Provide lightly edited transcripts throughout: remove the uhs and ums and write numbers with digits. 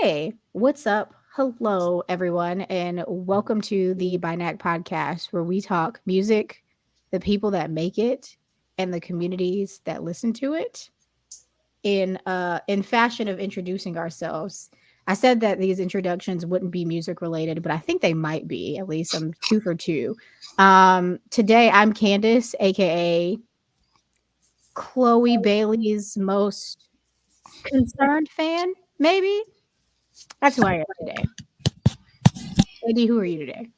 Hey, what's up? Hello, everyone, and welcome to the BINACT podcast, where we talk music, the people that make it, and the communities that listen to it. In fashion of introducing ourselves, I said that these introductions wouldn't be music related, but I think they might be. At least I'm two for two. Today I'm Candice, aka Chloe Bailey's most concerned fan. Maybe that's who I am today. Andy, who are you today?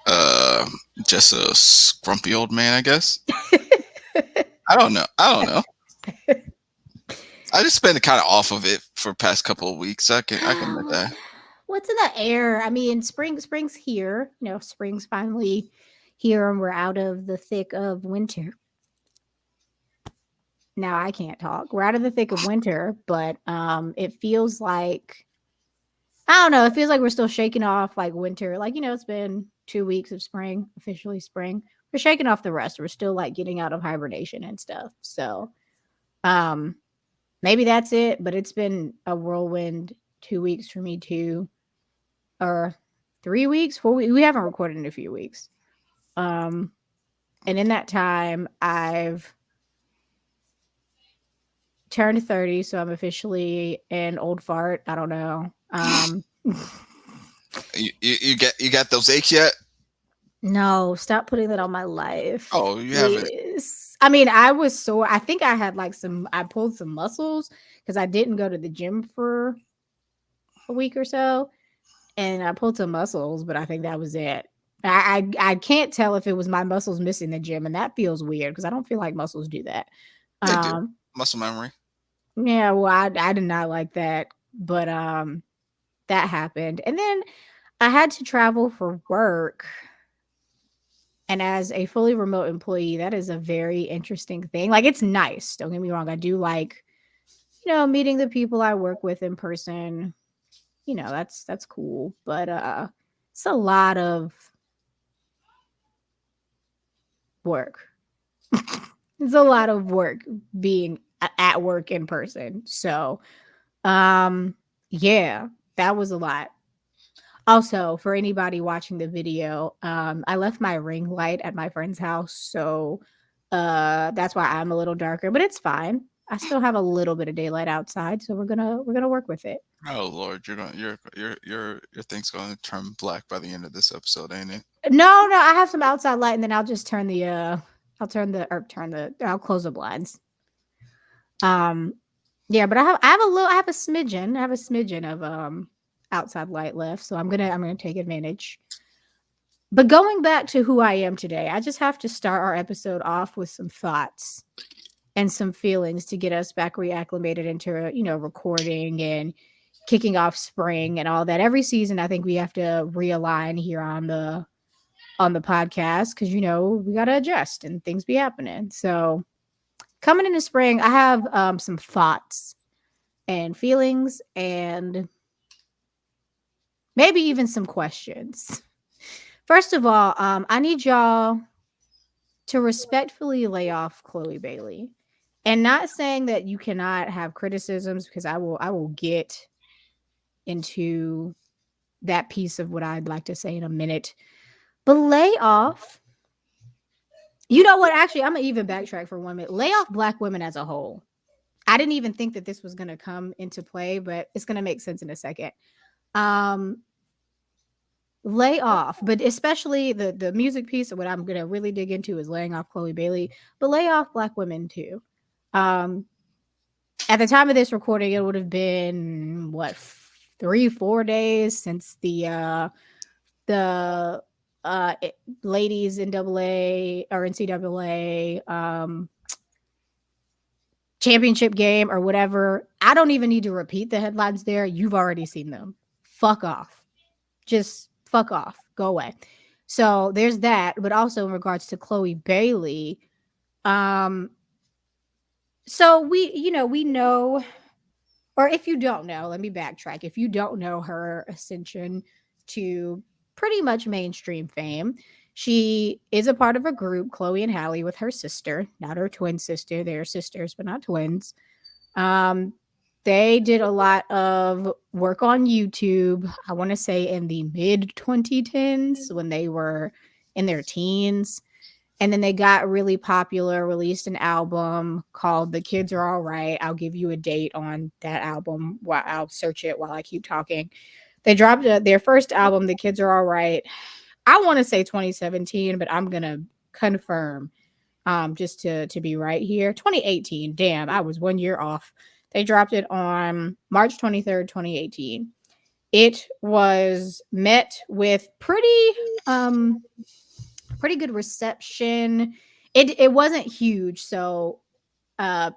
Uh, just a scrumpy old man, I guess. I don't know. I don't know. I just been kind of off of it for past couple of weeks. I can admit that. What's in the air? I mean, spring's here. Spring's finally here, and we're out of the thick of winter. Now I can't talk. We're out of the thick of winter, but it feels like I don't know. It feels like we're still shaking off like winter. Like it's been 2 weeks of spring, officially spring. We're shaking off the rest. We're still like getting out of hibernation and stuff. So, um, maybe that's it. But it's been a whirlwind 2 weeks for me too, or 3 weeks, 4 weeks. We haven't recorded in a few weeks. Um, and in that time, I've turned 30, so I'm officially an old fart. I don't know. You got those aches yet? No, stop putting that on my life, Oh, you haven't. please. I mean, I was sore. I think I had like I pulled some muscles because I didn't go to the gym for a week or so, and I pulled some muscles, but I think that was it. I can't tell if it was my muscles missing the gym, and that feels weird because I don't feel like muscles do that. They do Um, muscle memory. yeah, well, I did not like that, but that happened, and then I had to travel for work. And as a fully remote employee, that is a very interesting thing. Like it's nice. Don't get me wrong. I do like, meeting the people I work with in person. That's cool. But it's a lot of work. It's a lot of work being at work in person. So, um yeah, that was a lot. Also, for anybody watching the video, I left my ring light at my friend's house, so that's why I'm a little darker, but it's fine. I still have a little bit of daylight outside, so we're gonna work with it. Oh Lord, you're going your thing's going to turn black by the end of this episode, ain't it? No, no, I have some outside light, and then I'll just I'll close the blinds. Um, yeah, but I have a smidgen of outside light left, so I'm gonna take advantage. But going back to who I am today, I just have to start our episode off with some thoughts and some feelings to get us back reacclimated into, recording and kicking off spring and all that. Every season, I think we have to realign here on the podcast because we got to adjust and things be happening. So coming into spring, I have some thoughts and feelings and maybe even some questions. First of all, I need y'all to respectfully lay off Chloe Bailey. And not saying that you cannot have criticisms because I will get into that piece of what I'd like to say in a minute. But lay off. You know what? Actually, I'm gonna even backtrack for 1 minute. Lay off Black women as a whole. I didn't even think that this was gonna come into play, but it's gonna make sense in a second. Um, lay off, but especially the music piece of what I'm gonna really dig into is laying off Chloe Bailey, but lay off Black women too. Um, at the time of this recording, it would have been what 3 4 days since the ladies NAA or NCAA championship game or whatever. I don't even need to repeat the headlines there. You've already seen them. Fuck off. Just fuck off. Go away. So there's that. But also in regards to Chloe Bailey, um, so we know, or if you don't know, let me backtrack. If you don't know her ascension to pretty much mainstream fame, she is a part of a group, Chloe and Hallie, with her sister, not her twin sister. They're sisters, but not twins. Um, They did a lot of work on YouTube, I want to say in the mid 2010s when they were in their teens. And then they got really popular, released an album called The Kids Are All Right. I'll give you a date on that album while I'll search it while I keep talking. They dropped their first album, The Kids Are All Right. I want to say 2017, but I'm going to confirm just to be right here. 2018. Damn, I was 1 year off. They dropped it on March 23rd, 2018. It was met with pretty good reception. It wasn't huge, so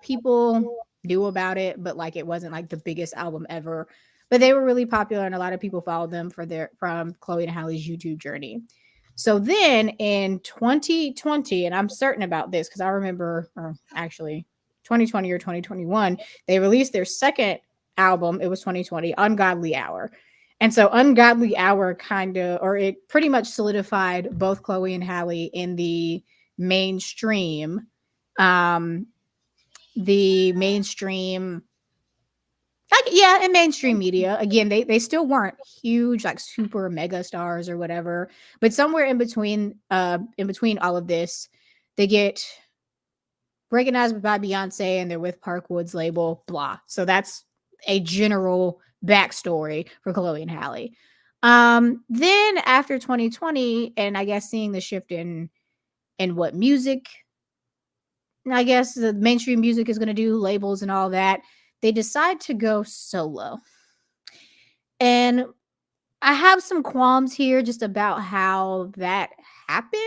people knew about it, but like it wasn't like the biggest album ever. But they were really popular, and a lot of people followed them for their from Chloe and Halle's YouTube journey. So then in 2020, and I'm certain about this because I remember, or actually 2020 or 2021, they released their second album. It was 2020, Ungodly Hour. And so Ungodly Hour kind of, or it pretty much solidified both Chloe and Halle in mainstream, um, the mainstream, like, yeah, in mainstream media. Again, they still weren't huge, like super mega stars or whatever, but somewhere in between all of this, they get recognized by Beyonce and they're with Parkwood's label, blah. So that's a general backstory for Chloe and Halle. Then after 2020, and I guess seeing the shift in what music, I guess the mainstream music is going to do, labels and all that, they decide to go solo. And I have some qualms here just about how that happened,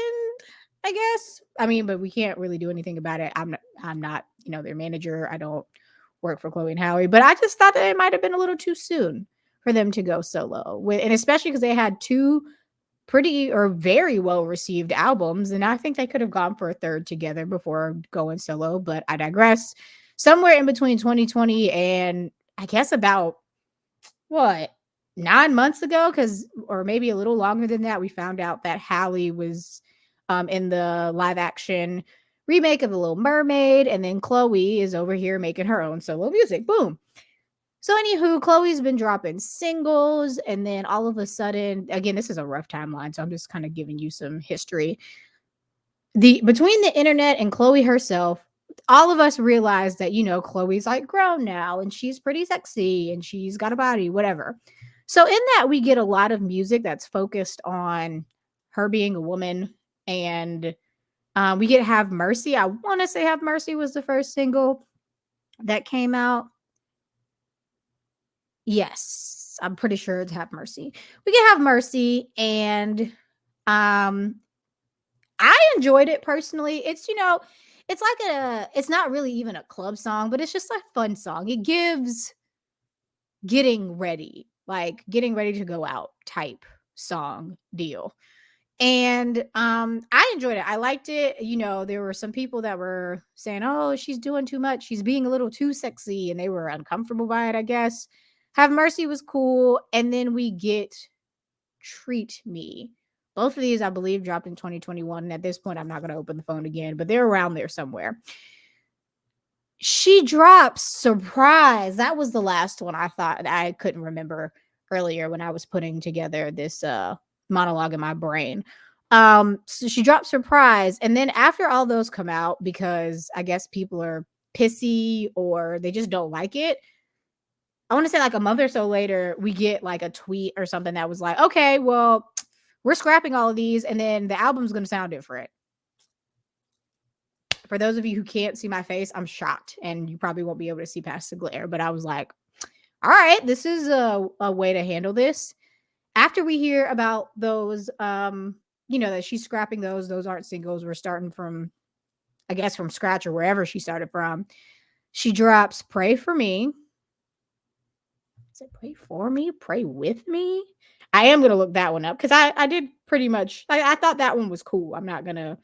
I guess. I mean, but we can't really do anything about it. I'm not, their manager. I don't work for Chloe and Halle, but I just thought that it might have been a little too soon for them to go solo. And especially because they had two pretty or very well received albums, and I think they could have gone for a third together before going solo, but I digress. Somewhere in between 2020 and I guess about what 9 months ago, because or maybe a little longer than that, we found out that Halle was in the live action remake of The Little Mermaid, and then Chloe is over here making her own solo music. Boom. So, anywho, Chloe's been dropping singles, and then all of a sudden, again, this is a rough timeline, so I'm just kind of giving you some history. Between the internet and Chloe herself, all of us realized that Chloe's like grown now, and she's pretty sexy, and she's got a body, whatever. So, in that, we get a lot of music that's focused on her being a woman, and we get Have Mercy. I want to say Have Mercy was the first single that came out. Yes, I'm pretty sure it's Have Mercy. We can Have Mercy, and I enjoyed it personally. It's like it's not really even a club song, but it's just a fun song. It gives getting ready to go out type song deal. And I enjoyed it. I liked it. There were some people that were saying, "Oh, she's doing too much. She's being a little too sexy," and they were uncomfortable by it, I guess. Have Mercy was cool, and then we get Treat Me. Both of these, I believe, dropped in 2021. And at this point, I'm not going to open the phone again, but they're around there somewhere. She drops Surprise. That was the last one I thought I couldn't remember earlier when I was putting together this monologue in my brain. So she dropped Surprise. And then after all those come out, because I guess people are pissy or they just don't like it, I want to say like a month or so later, we get like a tweet or something that was like, okay, well, we're scrapping all of these, and then the album's going to sound different. For those of you who can't see my face, I'm shocked, and you probably won't be able to see past the glare, but I was like, all right, this is a way to handle this. After we hear about those, that she's scrapping those aren't singles. We're starting from, I guess, from scratch or wherever she started from. She drops Pray For Me. Is it Pray For Me? Pray With Me? I am going to look that one up because I did pretty much, I thought that one was cool. I'm not going to,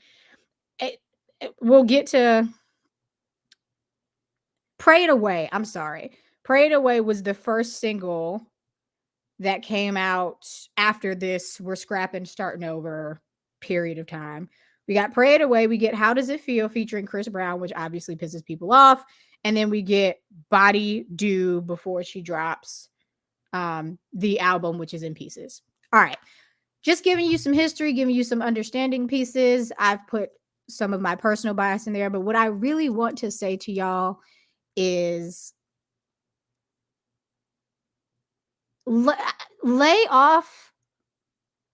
we'll get to Pray It Away. I'm sorry. Pray It Away was the first single that came out after this we're scrapping, starting over period of time. We got Pray It Away. We get How Does It Feel featuring Chris Brown, which obviously pisses people off. And then we get Body Do before she drops the album, which is In Pieces. All right. Just giving you some history, giving you some understanding pieces. I've put some of my personal bias in there, but what I really want to say to y'all is lay off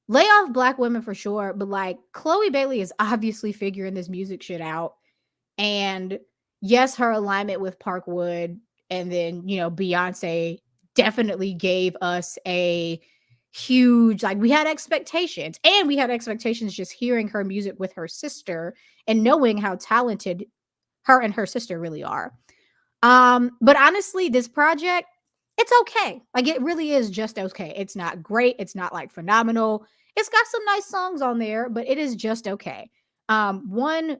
black women for sure, but like Chloe Bailey is obviously figuring this music shit out. And yes, her alignment with Parkwood and then, you know, Beyonce definitely gave us a huge, like, we had expectations, and we had expectations just hearing her music with her sister and knowing how talented her and her sister really are. But honestly, this project, it's okay. Like, it really is just okay. It's not great. It's not like phenomenal. It's got some nice songs on there, but it is just okay. One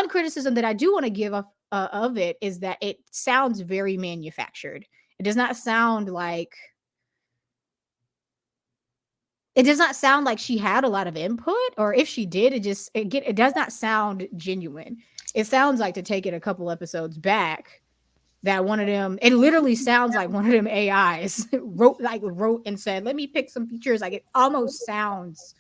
criticism that I do want to give of it is that it sounds very manufactured. It does not sound like she had a lot of input, or if she did, it does not sound genuine. It sounds like, to take it a couple episodes back, that one of them, it literally sounds like one of them AIs wrote and said, let me pick some features. Like, it almost sounds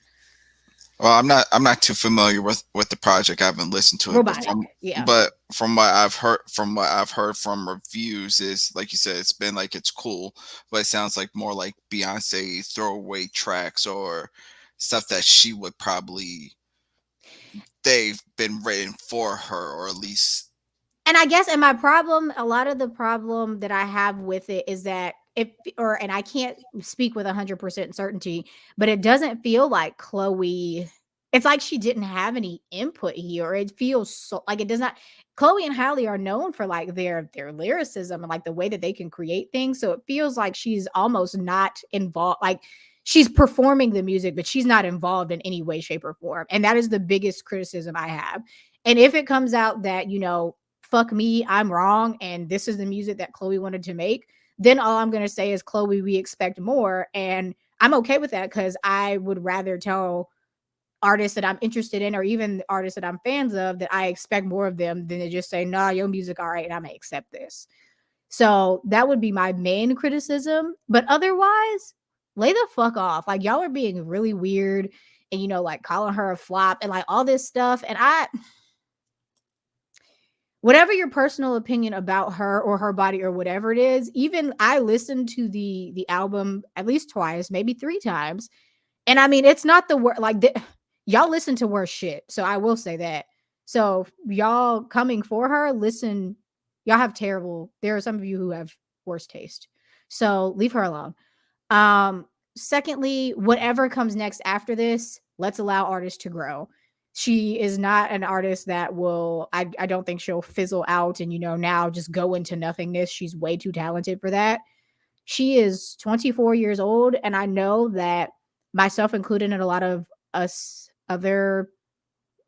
Well, I'm not too familiar with the project. I haven't listened to it, robotic. Yeah. but from what I've heard from reviews is, like you said, it's been like, it's cool, but it sounds like more like Beyonce throwaway tracks or stuff that she would probably, they've been written for her, or at least. And I guess, and my problem, a lot of the problem that I have with it is that and I can't speak with 100% certainty, but it doesn't feel like Chloe, it's like she didn't have any input here. It feels so like it does not. Chloe and Halle are known for like their lyricism and like the way that they can create things. So it feels like she's almost not involved. Like, she's performing the music, but she's not involved in any way, shape, or form. And that is the biggest criticism I have. And if it comes out that, you know, fuck me, I'm wrong, and this is the music that Chloe wanted to make, then all I'm going to say is, Chloe, we expect more. And I'm okay with that, because I would rather tell artists that I'm interested in, or even artists that I'm fans of, that I expect more of them, than to just say, nah, your music all right, and I'm going to accept this. So that would be my main criticism. But otherwise, lay the fuck off. Like, y'all are being really weird, and, you know, like, calling her a flop and like all this stuff. And whatever your personal opinion about her or her body or whatever it is, even I listened to the album at least twice, maybe 3 times. And I mean, it's not the word, like, y'all listen to worse shit. So I will say that. So y'all coming for her, listen, y'all have there are some of you who have worse taste. So leave her alone. Secondly, whatever comes next after this, let's allow artists to grow. She is not an artist that will, I don't think she'll fizzle out and, you know, now just go into nothingness. She's way too talented for that. She is 24 years old, and I know that, myself included, and a lot of us other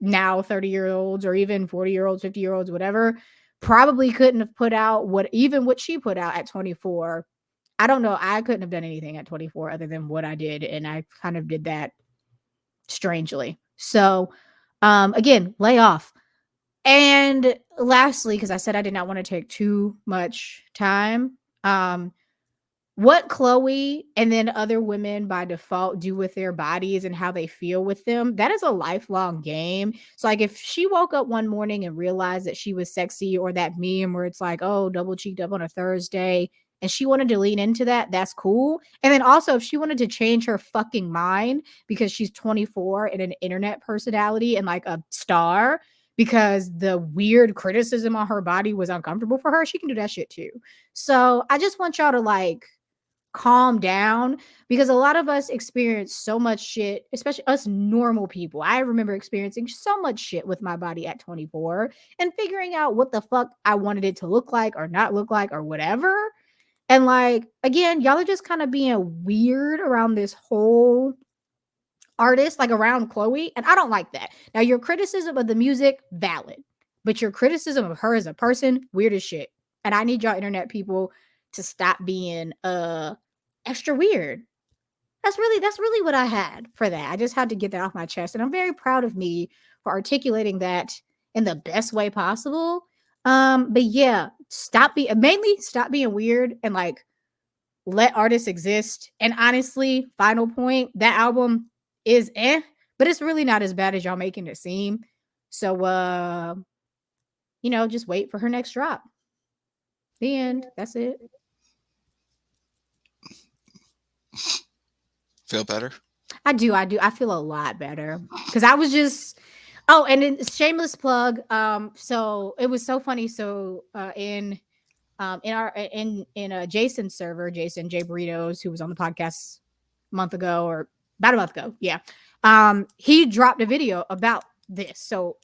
now 30-year-olds, or even 40-year-olds, 50-year-olds, whatever, probably couldn't have put out what she put out at 24. I don't know. I couldn't have done anything at 24 other than what I did, and I kind of did that strangely. So, again, lay off. And lastly, because I said I did not want to take too much time, what Chloe and then other women by default do with their bodies and how they feel with them, that is a lifelong game. So, like, if she woke up one morning and realized that she was sexy, or that meme where it's like, oh, double cheeked up on a Thursday, and she wanted to lean into that, that's cool. And then also, if she wanted to change her fucking mind because she's 24 and an internet personality and like a star, because the weird criticism on her body was uncomfortable for her, she can do that shit too. So I just want y'all to like calm down, because a lot of us experience so much shit, especially us normal people. I remember experiencing so much shit with my body at 24 and figuring out what the fuck I wanted it to look like or not look like or whatever. And like, again, y'all are just kind of being weird around this whole artist, like around Chloe, and I don't like that. Now, your criticism of the music, valid, but your criticism of her as a person, weird as shit. And I need y'all internet people to stop being extra weird. That's really what I had for that. I just had to get that off my chest, and I'm very proud of me for articulating that in the best way possible. But yeah, stop being weird and like let artists exist. And honestly, final point, that album is but it's really not as bad as y'all making it seem. So just wait for her next drop. The end. That's it. Feel better? I do. I feel a lot better because I was just. Oh, and then shameless plug. So it was so funny. So in a Jason server, Jason J Burritos, who was on the podcast a month ago or about a month ago, yeah. He dropped a video about this. So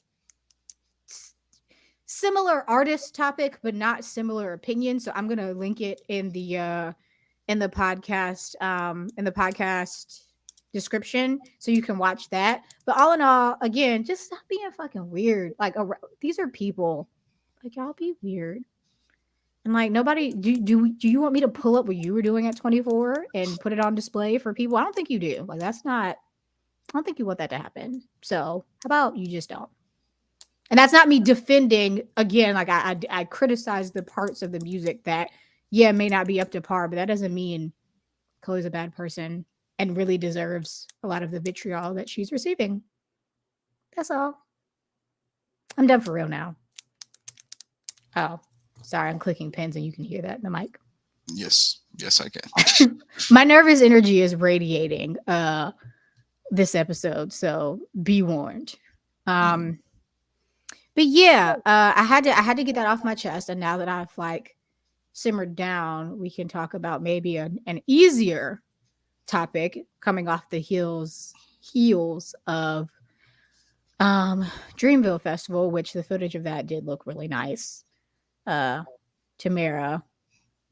similar artist topic, but not similar opinion. So I'm gonna link it in the podcast description so you can watch that. But all in all, again, just stop being fucking weird. Like these are people. Like y'all be weird. And like nobody do you want me to pull up what you were doing at 24 and put it on display for people? I don't think you do. Like that's not I don't think you want that to happen. So how about you just don't? And that's not me defending again. Like I criticize the parts of the music that may not be up to par, but that doesn't mean Chloe's a bad person and really deserves a lot of the vitriol that she's receiving. That's all. I'm done for real now. Oh, sorry, I'm clicking pens and you can hear that in the mic. Yes, I can. My nervous energy is radiating this episode, so be warned. But yeah, I had to get that off my chest, and now that I've like simmered down, we can talk about maybe an easier topic coming off the heels of Dreamville Festival, which the footage of that did look really nice. Tamara,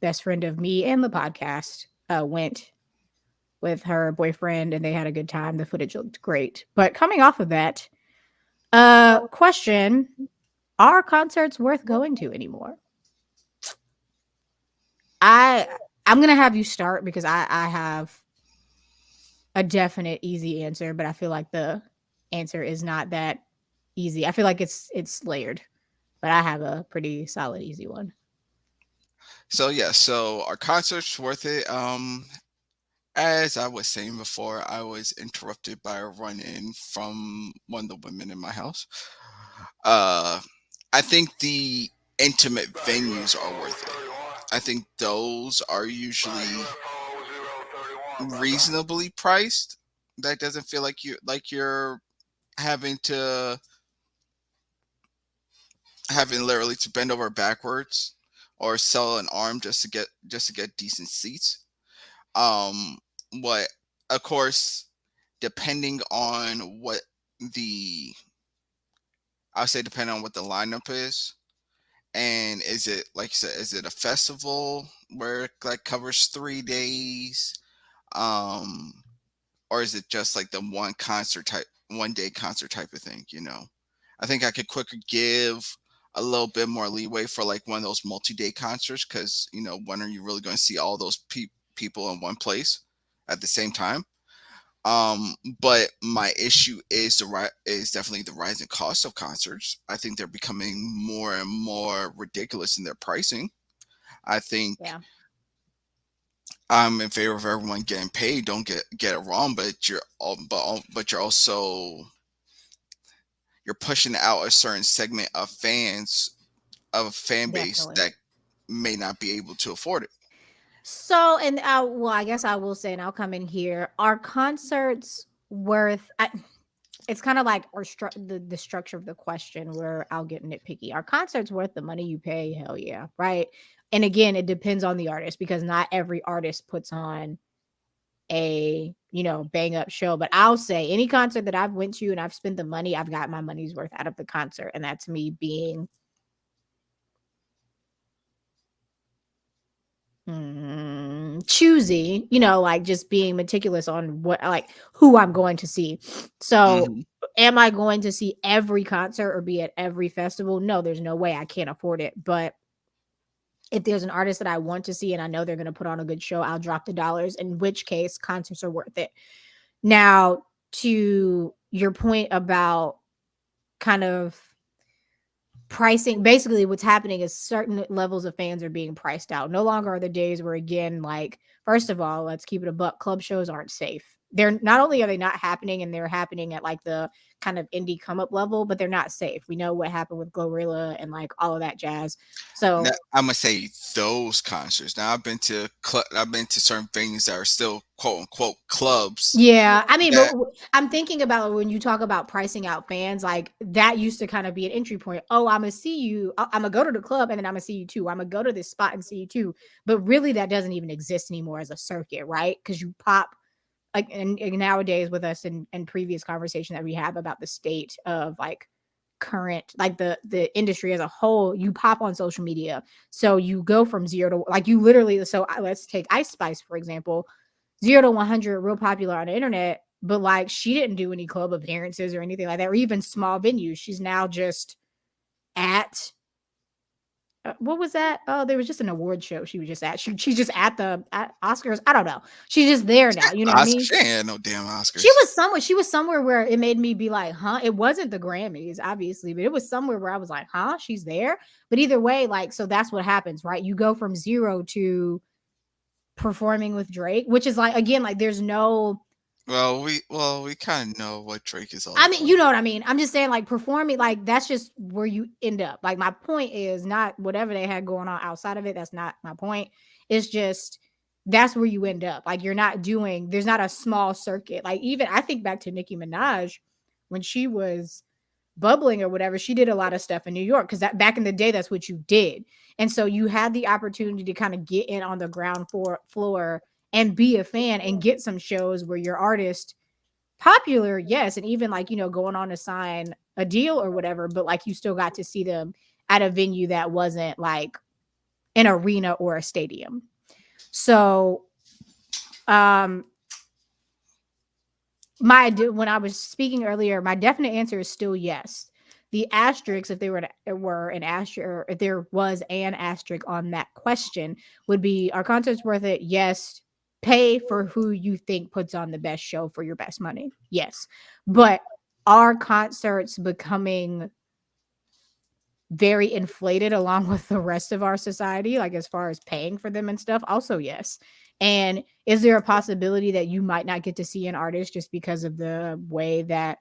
best friend of me and the podcast, went with her boyfriend and they had a good time. The footage looked great. But coming off of that, question, are concerts worth going to anymore? I'm gonna have you start because I have a definite easy answer, but I feel like the answer is not that easy. I feel like it's layered, but I have a pretty solid easy one. So are concerts worth it? As I was saying before, I was interrupted by a run-in from one of the women in my house. I think the intimate venues are worth it. I think those are usually reasonably priced. That doesn't feel like you're having to literally to bend over backwards or sell an arm just to get decent seats. What of course, depending on what the I would say depending on what the lineup is. And is it like you said, is it a festival where it like covers 3 days? Um or is it just like the one day concert type of thing, you know? I think I could quicker give a little bit more leeway for like one of those multi-day concerts because when are you really going to see all those people in one place at the same time? But my issue is is definitely the rising cost of concerts. I think they're becoming more and more ridiculous in their pricing. I think Yeah. I'm in favor of everyone getting paid. Don't get it wrong, but you're also you're pushing out a certain segment of fans of a fan base Definitely. that may not be able to afford it. So, and I guess I will say, and I'll come in here. Are concerts worth? It's kind of like the structure of the question where I'll get nitpicky. Are concerts worth the money you pay? Hell yeah, right. And again, it depends on the artist because not every artist puts on a bang up show. But I'll say any concert that I've went to and I've spent the money, I've got my money's worth out of the concert, and that's me being choosy, like just being meticulous on who I'm going to see. So Mhm. am I going to see every concert or be at every festival? No, there's no way. I can't afford it. But if there's an artist that I want to see and I know they're going to put on a good show, I'll drop the dollars, in which case concerts are worth it. Now, to your point about kind of pricing. Basically what's happening is certain levels of fans are being priced out. No longer are the days where, again, like, first of all, let's keep it a buck, club shows aren't safe. They're not only are they not happening, and they're happening at like the kind of indie come up level, but they're not safe. We know what happened with Glorilla and like all of that jazz. Now, So I'm gonna say those concerts. Now I've been to certain things that are still quote unquote clubs. yeah, I mean, but That I'm thinking about when you talk about pricing out fans, like that used to kind of be an entry point. Oh, I'm gonna see you. I'm gonna go to the club, and then I'm gonna see you too. I'm gonna go to this spot and see you too. But really, that doesn't even exist anymore as a circuit, right? Because you pop like, and nowadays with us and previous conversation that we have about the state of like current, like the industry as a whole, you pop on social media, so you go from zero to like you literally. So let's take Ice Spice for example, 0 to 100, real popular on the internet, but like she didn't do any club appearances or anything like that, or even small venues. She's now just at what was that? Oh, there was just an award show she was just at. She's just at the at Oscars. I don't know. She's just there now. You know what I Oscars, mean? she ain't had no damn She Oscars. was somewhere. She was somewhere where it made me be like, huh? It wasn't the Grammys, obviously, but it was somewhere where I was like, huh? She's there. But either way, like, so that's what happens, right? You go from zero to performing with Drake, which is like, again, like, there's no. We kind of know what Drake is all I mean, about. you know what I mean. I'm just saying, like, performing, like, that's just where you end up. Like, my point is not whatever they had going on outside of it. That's not my point. It's just that's where you end up. Like, you're not doing. There's not a small circuit. Like, even I think back to Nicki Minaj when she was bubbling or whatever. She did a lot of stuff in New York because that back in the day, that's what you did. And so you had the opportunity to kind of get in on the floor and be a fan and get some shows where your artist popular, yes, and even like, going on to sign a deal or whatever, but like you still got to see them at a venue that wasn't like an arena or a stadium. So, um when I was speaking earlier, my definite answer is still yes. The asterisk, if there were an asterisk, or if there was an asterisk on that question, would be: are concerts worth it? Yes. Pay for who you think puts on the best show for your best money. Yes, but are concerts becoming very inflated along with the rest of our society, like as far as paying for them and stuff? Also, yes. And is there a possibility that you might not get to see an artist just because of the way that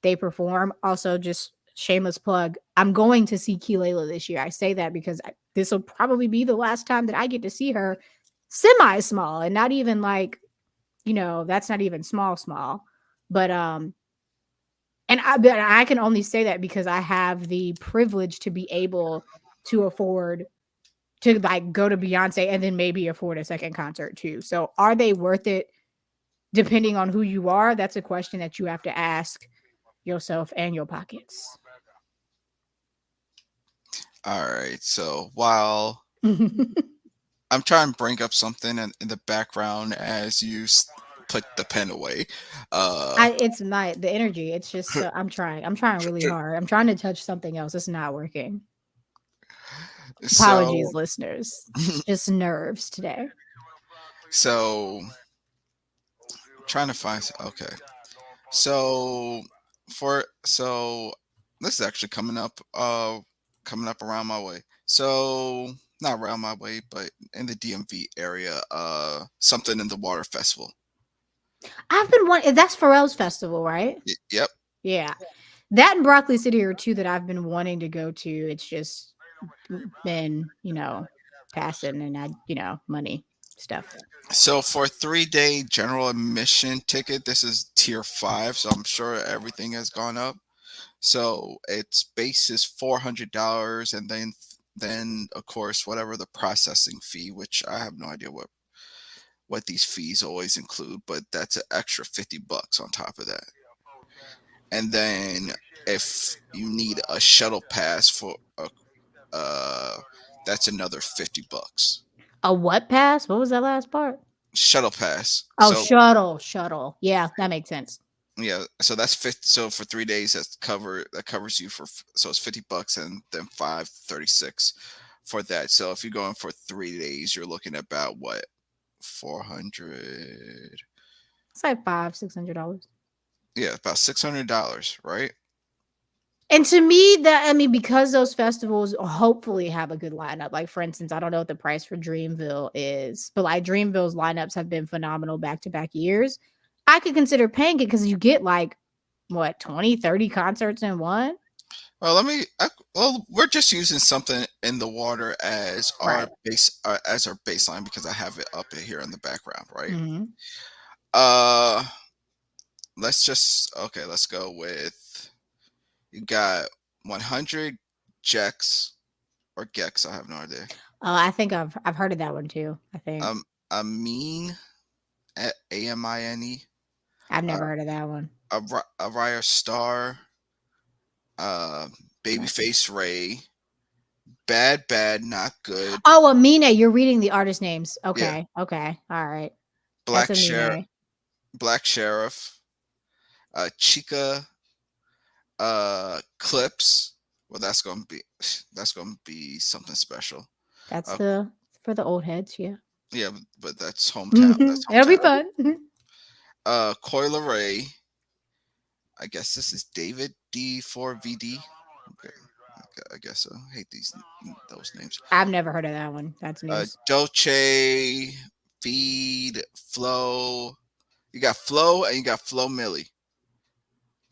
they perform? Also, just shameless plug, I'm going to see Keelayla this year. I say that because this will probably be the last time that I get to see her semi small, and not even like, that's not even small, small. But but I can only say that because I have the privilege to be able to afford to like go to Beyonce and then maybe afford a second concert too. So are they worth it depending on who you are? That's a question that you have to ask yourself and your pockets. All right. So while I'm trying to bring up something in the background as put the pen away. It's not the energy. It's just I'm trying really hard. I'm trying to touch something else. It's not working. so Apologies, listeners. It's just nerves today. so trying to find. Okay. So so this is actually coming up around my way. So not around my way, but in the DMV area. Something in the Water Festival. I've been wanting. That's Pharrell's festival, right? Yep. Yeah. That and Broccoli City are two that I've been wanting to go to. It's just been, passing and money stuff. So for a 3-day general admission ticket, this is tier 5, so I'm sure everything has gone up. So its base is $400, and then of course whatever the processing fee, which I have no idea what these fees always include, but that's an extra $50 on top of that. And then if you need a shuttle pass for a that's another $50. A what pass? What was that last part? Shuttle pass. Oh, So shuttle. Yeah, that makes sense. yeah, so that's 50. So for 3 days, that covers you for so it's $50 and then 536 for that. So if you're going for 3 days, you're looking at about what 400. It's like $500-$600. Yeah, about $600, right? And to me, that I mean, because those festivals hopefully have a good lineup. Like for instance, I don't know what the price for Dreamville is, but like Dreamville's lineups have been phenomenal back to back years. I could consider paying it because you get like what 20, 30 concerts in one. Well, well, we're just using something in the water as our Right. as our baseline because I have it up here in the background, right? Hmm. Uh, let's go with you got 100 Jex or Gex. I have no idea. I think I've heard of that one too. I think Um, Amin Amine, I've uh, never heard of that one. Araya Star, uh, No. Babyface Ray, Bad, Not Good. Oh, Amine, you're reading the artist names. Yeah, Okay. Okay. All right. That's Black Sheriff, Amine. Black Sheriff, Chica, Clips. Well, that's gonna be something special. That's Uh, the for the old heads, yeah. yeah, but that's hometown. Mhm. That's It'll be hometown. fun. Coil Ray. I guess this is David D4VD. Okay, I guess so. I hate those names. I've never heard of that one. That's news. Dolce, Feed, Flow. You got Flow and you got Flow Millie.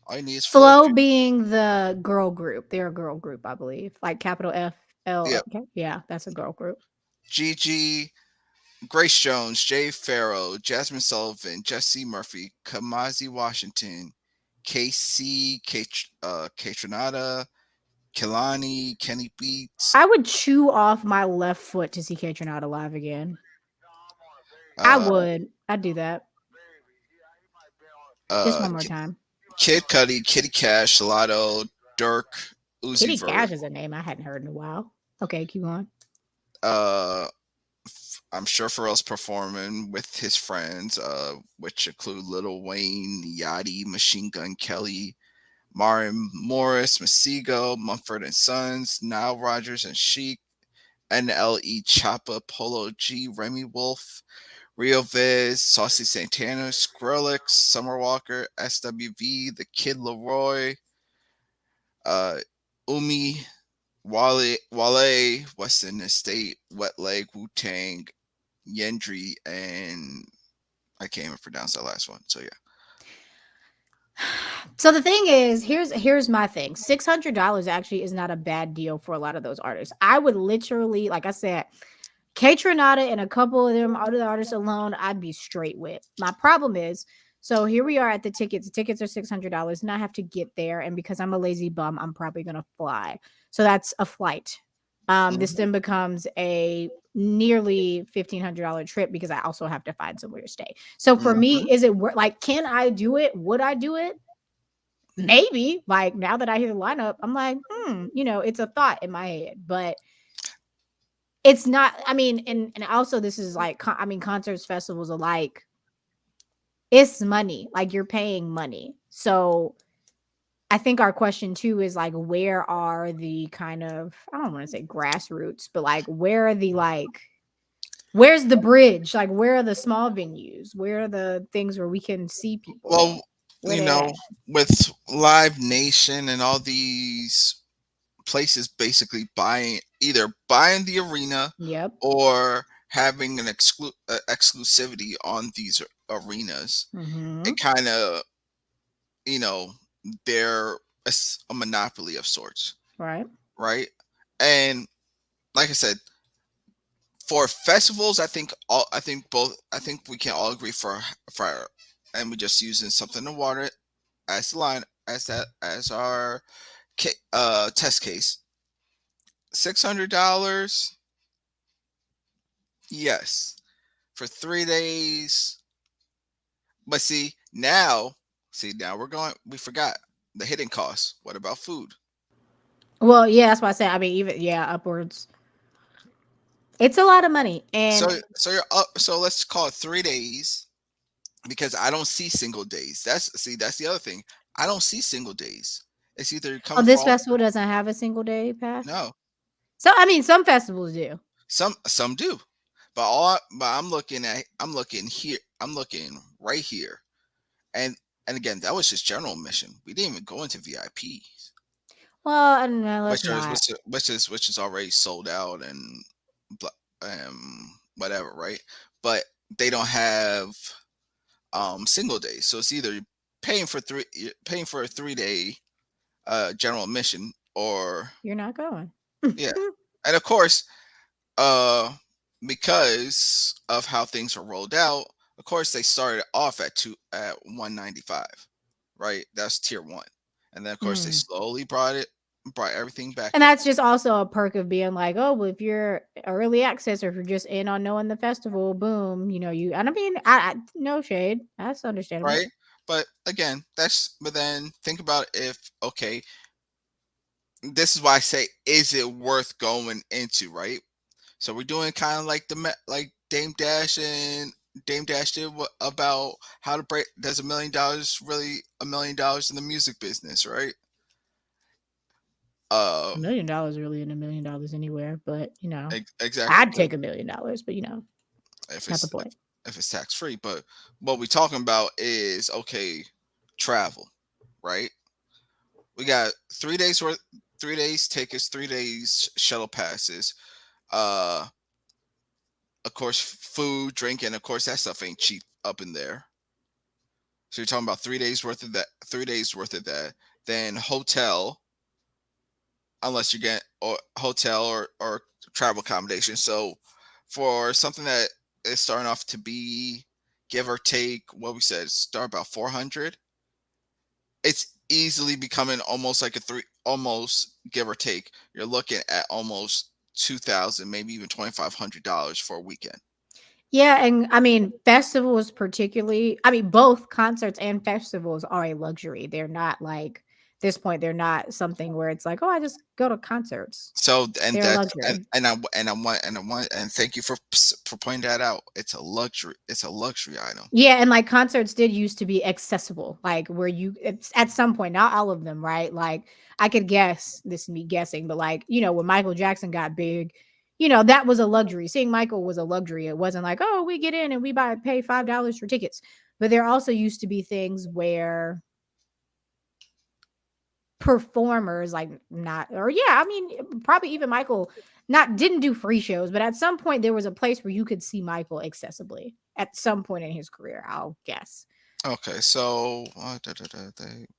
All you need is Flow. Flow being the girl group. They're a girl group, I believe. Like capital F L. Yeah, Okay. Yeah, that's a girl group. Gigi, Grace Jones, Jay Farrow, Jasmine Sullivan, Jesse Murphy, Kamazi Washington, Casey, Katronada, Kelani, Kenny Beats, I would chew off my left foot to see K Tronada live again. I uh, would. I'd do that. Just uh, one more time. Kid Cudi, Kitty Cash, Lotto, Dirk, Uzi Kitty Vert. Cash is a name I hadn't heard in a while. Okay, keep going. Uh, I'm sure Pharrell's performing with his friends, which include Lil Wayne, Yachty, Machine Gun Kelly, Martin Morris, Masego, Mumford and Sons, Nile Rodgers and Chic, NLE Choppa, Polo G, Remy Wolf, Rio Viz, Saucy Santana, Skrillex, Summer Walker, SWV, The Kid Leroy, uh, Umi, Wale, Western Estate, Wet Leg, Wu Tang, Yendri, and I can't even pronounce that last one. So yeah. So the thing is, here's my thing. $600 actually is not a bad deal for a lot of those artists. I would literally, like I said, K Tronada and a couple of them other artists alone, I'd be straight with. My problem is, so here we are at the tickets. The tickets are $600, and I have to get there. And because I'm a lazy bum, I'm probably gonna fly. So that's a flight. This Mhm. then becomes a nearly $1,500 trip because I also have to find somewhere to stay. So for Mhm. me, is it like, can I do it? Would I do it? Maybe. Like now that I hear the lineup, I'm like, it's a thought in my head, but it's not. I mean, and also this is like, I mean, concerts, festivals alike. It's money. Like you're paying money. So I think our question too is like, where are the kind of, I don't want to say grassroots, but like, where are the like, where's the bridge? Like, where are the small venues? Where are the things where we can see people? Well, Where they at? with Live Nation and all these places basically buying the arena Yep. or having an exclusivity on these arenas, Mm-hmm. it kind of, you know, they're a monopoly of sorts, Right. right? And like I said, for festivals, I think we can all agree for and we just using something in water as the line as our test case. $600, yes, for 3 days. But now we forgot the hidden costs. What about food? Well, yeah, that's why I said. I mean, even yeah, upwards. It's a lot of money, So and so you're up. So let's call it 3 days because I don't see single days. That's the other thing. I don't see single days. It's either you're oh, coming for this all. festival doesn't have a single day pass. No, So I mean, some festivals do. some do, but I'm looking here. I'm looking right here, and again that was just general admission. We didn't even go into VIP. Well, and let's which is not. which is already sold out and whatever, right? But they don't have single days, so it's either paying for a 3 day general admission, or You're not going. yeah, and of course, uh, because of how things are rolled out, of course they started off at 195, right? That's tier one, and then of course they Hmm. slowly brought everything back And up. that's just also a perk of being like, oh, well, if you're early access or if you're just in on knowing the festival, boom, you. And I mean, no shade, that's understandable. Right? But again, but then think about if, okay, this is why I say, is it worth going into, right? So we're doing kind of like like Dame Dash did about how to break. Does $1 million really $1 million in the music business, right? Uh, $1 million really in $1 million anywhere, but exactly. I'd But take $1 million, but if not the it's point. if it's tax free, but what we're talking about is, okay, travel, right? We got 3 days worth, 3 days tickets, 3 days shuttle passes. Uh, of course, food, drink, and of course that stuff ain't cheap up in there. So you're talking about 3 days worth of that, 3 days worth of that. Then hotel, unless you get or hotel or travel accommodation. So for something that is starting off to be, give or take, what we said, start about 400. It's easily becoming almost like a three, almost give or take. You're looking at almost 2,000, maybe even $2,500 for a weekend. Yeah, and I mean, festivals particularly, I mean, both concerts and festivals are a luxury. They're not like this point, they're not something where it's like, oh, I just go to concerts. So and They're a that's luxury. and I want and thank you for pointing that out. It's a luxury. It's a luxury item. Yeah, and like concerts did used to be accessible, like where it's at some point, not all of them, right? Like I could guess, this is me guessing, but like, when Michael Jackson got big, that was a luxury. Seeing Michael was a luxury. It wasn't like, oh, we get in and we pay $5 for tickets. But there also used to be things where performers like not or yeah, I mean probably even Michael not didn't do free shows, but at some point there was a place where you could see Michael accessibly at some point in his career, I'll guess. Okay, so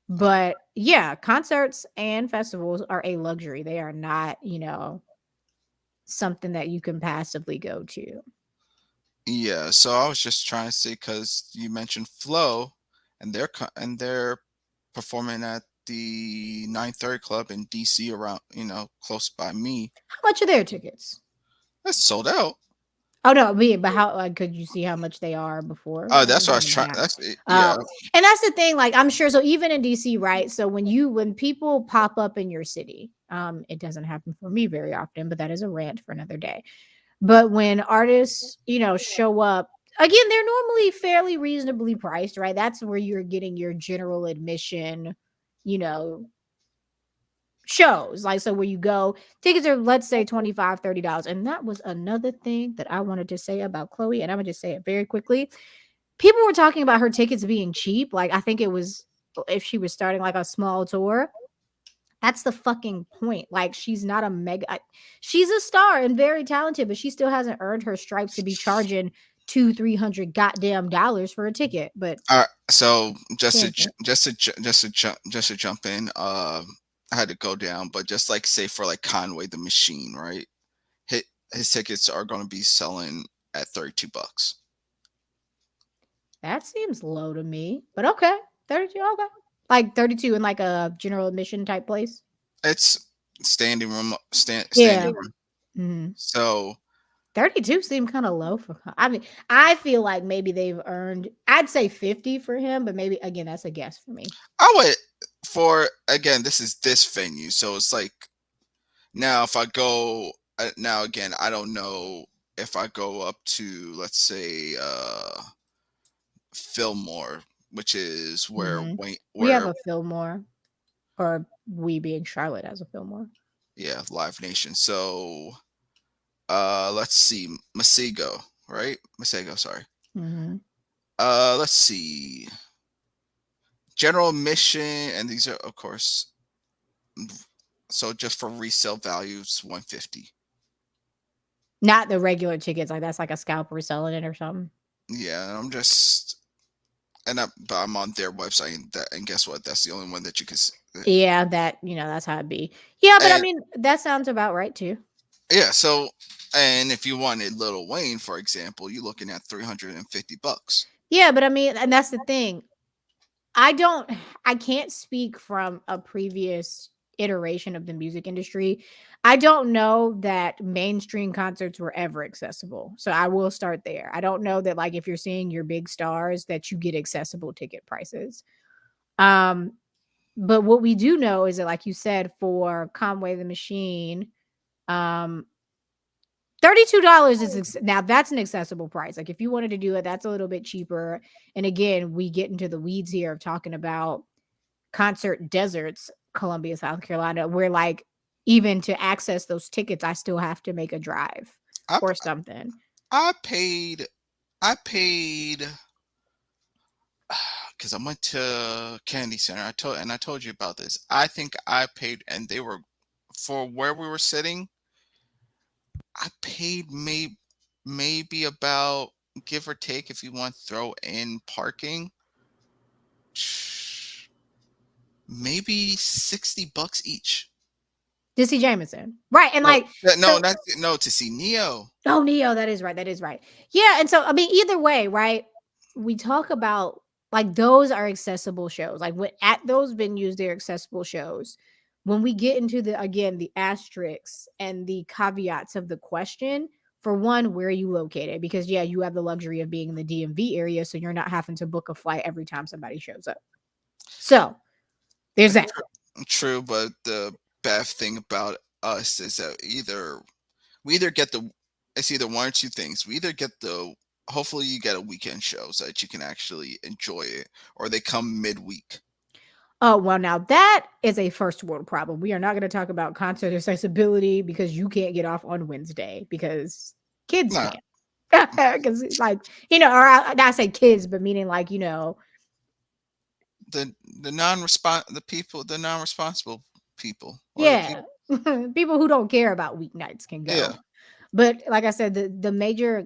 But yeah, concerts and festivals are a luxury. They are not, something that you can passively go to. yeah. So I was just trying to see, because you mentioned Flow, and they're performing at the 930 Club in DC, around, close by me. How much are their tickets? That's sold out. Oh no, but how could you see how much they are before? That's what I was Maybe trying. not. That's it. Yeah. Oh, and that's the thing. Like I'm sure. So even in DC, right? So when people pop up in your city, it doesn't happen for me very often, but that is a rant for another day. But when artists, show up, again, they're normally fairly reasonably priced, right? That's where you're getting your general admission, you know, shows. Like, so where you go, tickets are, let's say, $25, $30. And that was another thing that I wanted to say about Chloe. And I'm going to just say it very quickly. People were talking about her tickets being cheap. Like, I think it was if she was starting like a small tour. That's the fucking point. Like, she's not a she's a star and very talented, but she still hasn't earned her stripes to be charging 200-300 goddamn dollars for a ticket. But All right. So tangent. just to jump in, I had to go down, but just like say for like Conway the Machine, right? His, his tickets are going to be selling at $32. That seems low to me. But okay. 32, okay. Like 32 in like a general admission type place. It's standing Yeah. room. Mhm. So 32 seemed kind of low for I mean, I feel like maybe they've earned I'd say 50 for him, but maybe again that's a guess for me. I would, for again, this is this venue, so it's like, now if I go, now again, I don't know if I go up to, let's say, Fillmore, which is where Mhm. Wayne, We have where, a Fillmore, or we being Charlotte has a Fillmore. yeah, Live Nation. So let's see, Masego, right? Masego, sorry. Mhm. Let's see. General admission, and these are of course So just for resale values, 150. Not the regular tickets. Like that's like a scalper selling it or something. Yeah, and I'm just but I'm on their website, and guess what? That's the only one that you can. Yeah, that that's how it be. Yeah, but I And mean that sounds about right too. yeah, so and if you wanted Lil Wayne, for example, you're looking at $350. Yeah, but I mean, and that's the thing. I don't I can't speak from a previous iteration of the music industry. I don't know that mainstream concerts were ever accessible. So I will start there. I don't know that like if you're seeing your big stars that you get accessible ticket prices. Um but what we do know is that like you said for Conway the Machine, um $32 is now that's an accessible price. Like if you wanted to do it, that's a little bit cheaper. And again, we get into the weeds here of talking about concert deserts, Columbia, South Carolina, where like even to access those tickets, I still have to make a drive I or something. I paid I paid because I went to Candy Center. I told you about this. I think I paid, and they were for where we were sitting. I paid maybe about, give or take, if you want to throw in parking, maybe $60 each. Dizzy Jameson. Right. And No, like, no, so that's no, to see Neo. oh, Neo, that is right. That is right. Yeah, and so I mean, either way, right? We talk about like those are accessible shows. Like when at those venues, they're accessible shows. When we get into the again the asterisks and the caveats of the question, for one, where are you located? Because yeah, you have the luxury of being in the DMV area, so you're not having to book a flight every time somebody shows up. So there's that. True, but the bad thing about us is that we either get the it's either one or two things. We either get the hopefully you get a weekend show so that you can actually enjoy it, or they come midweek. Oh, well, now that is a first world problem. We are not going to talk about concert accessibility because you can't get off on Wednesday because kids Nah, can't. Because, like, or not say kids, but meaning like, the the non-respon the non-responsible people, or the yeah, people. people who don't care about weeknights can Yeah, go. But like I said, the major,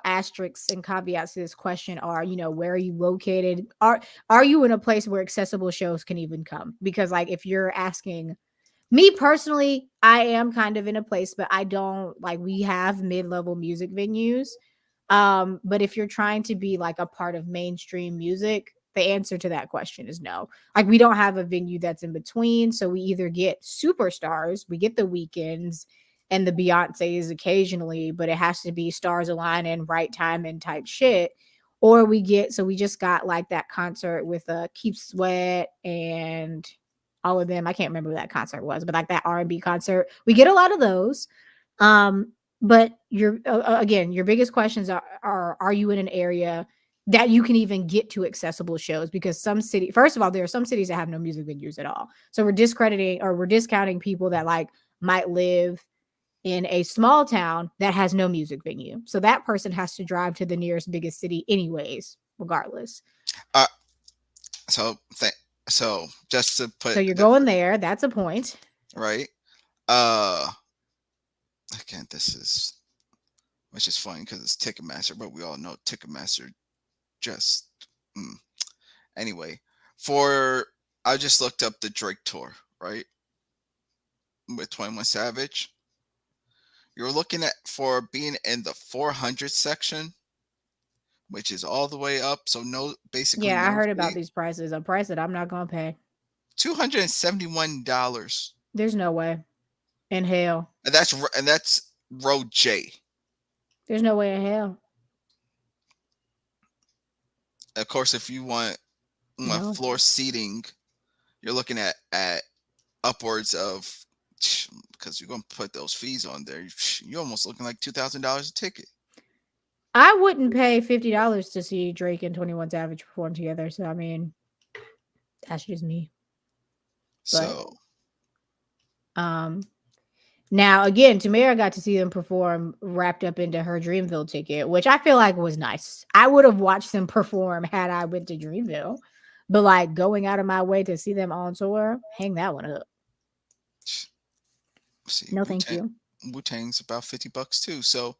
asterisks and caveats to this question are, where are you located? Are you in a place where accessible shows can even come? Because like if you're asking me personally, I am kind of in a place, but I don't like we have mid-level music venues. But if you're trying to be like a part of mainstream music, the answer to that question is no. Like we don't have a venue that's in between. So we either get superstars, we get the weekends and the Beyonce's occasionally, but it has to be stars aligning, right time and type shit. Or we just got like that concert with Keith Sweat and all of them. I can't remember who that concert was, but like that R&B concert. We get a lot of those. But your again, your biggest questions are you in an area that you can even get to accessible shows? Because first of all, there are some cities that have no music venues at all. So we're discounting people that like might live in a small town that has no music venue. So that person has to drive to the nearest biggest city anyways, regardless. uh, so so just to So put you're the going there. That's a point. right. Uh, Again, this is which is funny because it's Ticketmaster, but we all know Ticketmaster just mm. Anyway. For I just looked up the Drake tour, right, with 21 Savage. You're looking at for being in the 400 section, which is all the way up. So no, basically Yeah, I no heard about seat. these prices. A price that I'm not going to pay. $271. There's no way in hell. And that's row J. There's no way in hell. Of course, if you want No. floor seating, you're looking at upwards of, because you're gonna put those fees on there. You're almost looking like $2,000 a ticket. I wouldn't pay $50 to see Drake and 21 Savage perform together. So I mean, that's just me. But So um now again, Tamara got to see them perform wrapped up into her Dreamville ticket, which I feel like was nice. I would have watched them perform had I went to Dreamville. But like going out of my way to see them on tour, hang that one up. See, No, thank you. Wu Tang's about $50 too. So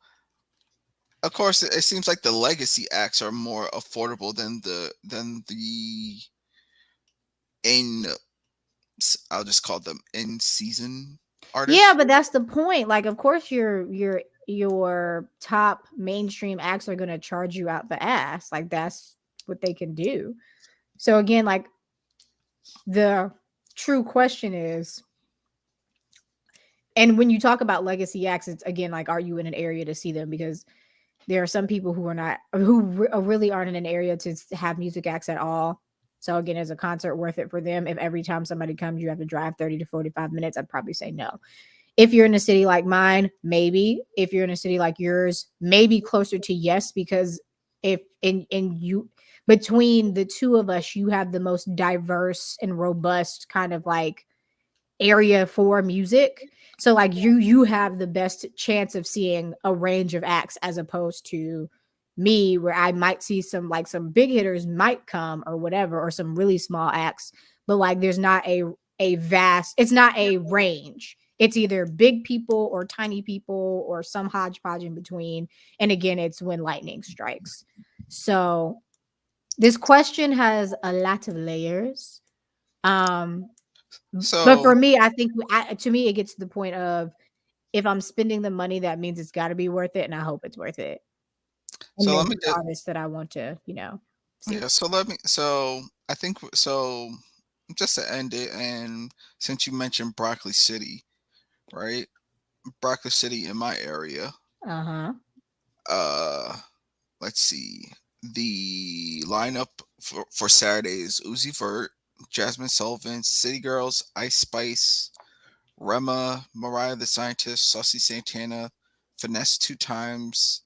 of course, it seems like the legacy acts are more affordable than the in. I'll just call them in season Yeah, artists. but that's the point. Like, of course, your top mainstream acts are gonna charge you out the ass. Like, that's what they can do. So again, like the true question is, and when you talk about legacy acts, it's again like, are you in an area to see them? Because there are some people who are not, really aren't in an area to have music acts at all. So again, is a concert worth it for them? If every time somebody comes, you have to drive 30 to 45 minutes, I'd probably say no. If you're in a city like mine, maybe. If you're in a city like yours, maybe closer to yes, because if in you between the two of us, you have the most diverse and robust kind of like area for music. So like you have the best chance of seeing a range of acts as opposed to me, where I might see some big hitters might come or whatever, or some really small acts, but like there's not a vast, it's not a range. It's either big people or tiny people or some hodgepodge in between. And again, it's when lightning strikes. So this question has a lot of layers. Um, but So for me, I think to me, it gets to the point of, if I'm spending the money, that means it's got to be worth it, and I hope it's worth it. And so then let me the just artists that I want to, see. yeah. So let me. So I think so. Just to end it, and since you mentioned Broccoli City, right? Broccoli City in my area. Uh huh. Uh, let's see. The lineup for Saturday is Uzi Vert, Jasmine Sullivan, City Girls, Ice Spice, Rema, Mariah the Scientist, Saucy Santana, Finesse two times,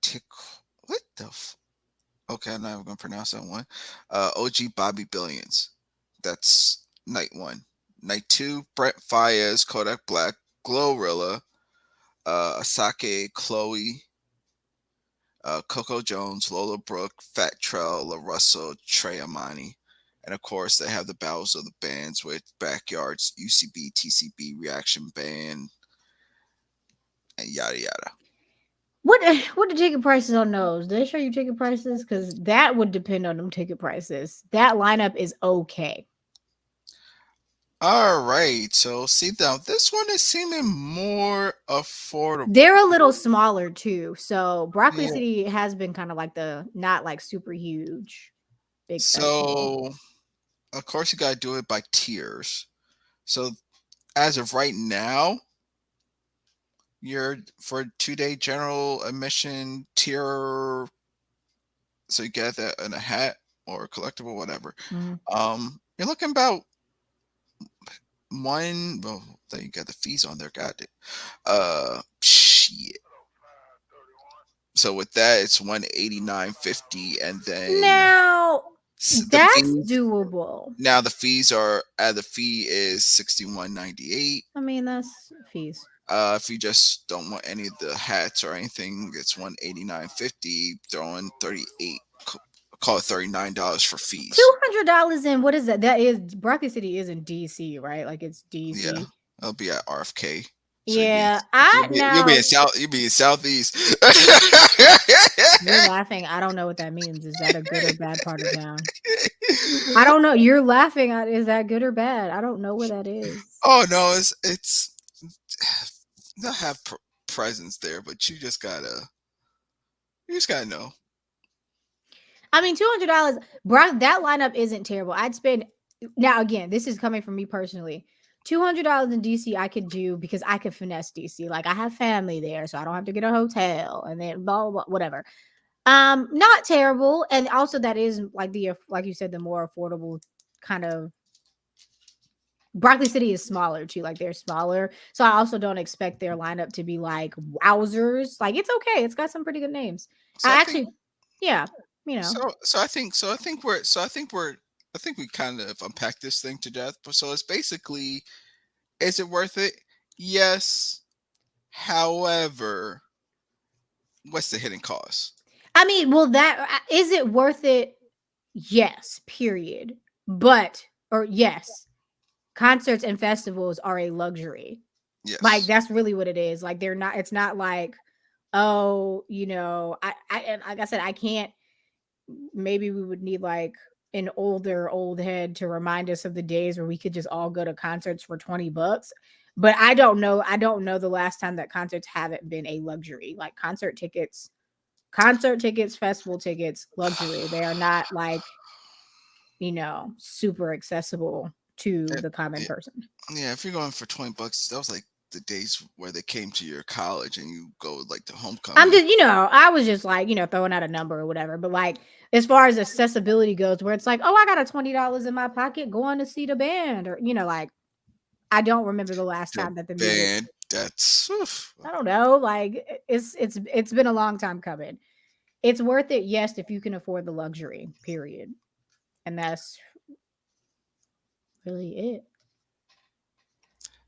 Tick. What the? Okay, I'm not even gonna pronounce that one. OG Bobby Billions. That's night one. Night two, Brett Fayez, Kodak Black, Glorilla, Asake, Chloe, Coco Jones, Lola Brooke, Fat Trell, La Russell, Trey Amani. And of course, they have the battles of the bands with Backyards, UCB, TCB, Reaction Band, and yada yada. What the ticket prices on those? Do they show you ticket prices? Because that would depend on them ticket prices. That lineup is okay. All right, so see now this one is seeming more affordable. They're a little smaller too. So Broccoli Yeah. City has been kind of like the not like super huge big festival. So of course you gotta do it by tiers. So as of right now, you're for 2 day general admission tier, so you get that in a hat or a collectible, whatever. Mhm. You're looking about one. Well, then you got the fees on there. Got it. Shit. So with that, it's 189.50, and then Now the that's fees. doable. Now the fees are the fee is 61.98. I mean, that's fees. If you just don't want any of the hats or anything, it's 189.50. Throwing 38. Call it $39 for fees. $200 in what is that? That is Broccoli City is in DC, right? Like it's Yeah, DC. it'll be at RFK. So Yeah, I you'll be now in southeast. you're laughing. I don't know what that means. Is that a good or bad part of town? I don't know. You're laughing at, is that good or bad? I don't know where that is. Oh no, it's they'll have presence there, but you just gotta know. I mean, $200. Brock, that lineup isn't terrible. I'd spend now again. This is coming from me personally. $200 in DC, I could do because I could finesse DC. Like I have family there, so I don't have to get a hotel and then blah blah, blah whatever. Not terrible, and also that is like the like you said, the more affordable kind of. Broccoli City is smaller too, like they're smaller, so I also don't expect their lineup to be like wowzers. Like it's okay, it's got some pretty good names. So I I think actually, yeah, you know, I think we kind of unpacked this thing to death. But so it's basically, is it worth it? Yes. However, what's the hidden cost? I mean, well, that is it worth it? Yes, period. But or yes, concerts and festivals are a luxury. Like Yes. that's really what it is. Like they're not. It's not like, oh, you know, and like I said, I can't. Maybe we would need like an older old head to remind us of the days where we could just all go to concerts for $20. But I don't know. I don't know the last time that concerts haven't been a luxury. Like concert tickets, festival tickets, luxury. They are not like, super accessible to Eh, the common yeah, person. yeah, if you're going for $20, that was like the days where they came to your college and you go like to I'm homecoming. just, I was just like, throwing out a number or whatever. But like, as far as accessibility goes, where it's like, oh, I got a $20 in my pocket going to see the band, or like, I don't remember the last The time that the music. band, that's oof. I don't know. Like, it's been a long time coming. It's worth it, yes, if you can afford the luxury. Period. And that's really it.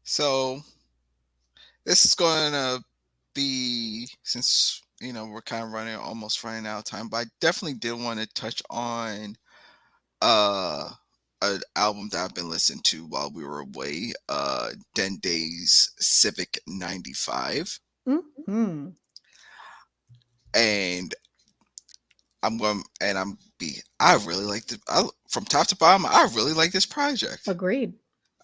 So this is gonna be, since we're kind of almost running out of time, but I definitely did want to touch on uh an album that I've been listening to while we were away, Dende's Civic 95. Hmm. And I really like from top to bottom, I really like this project. Agreed.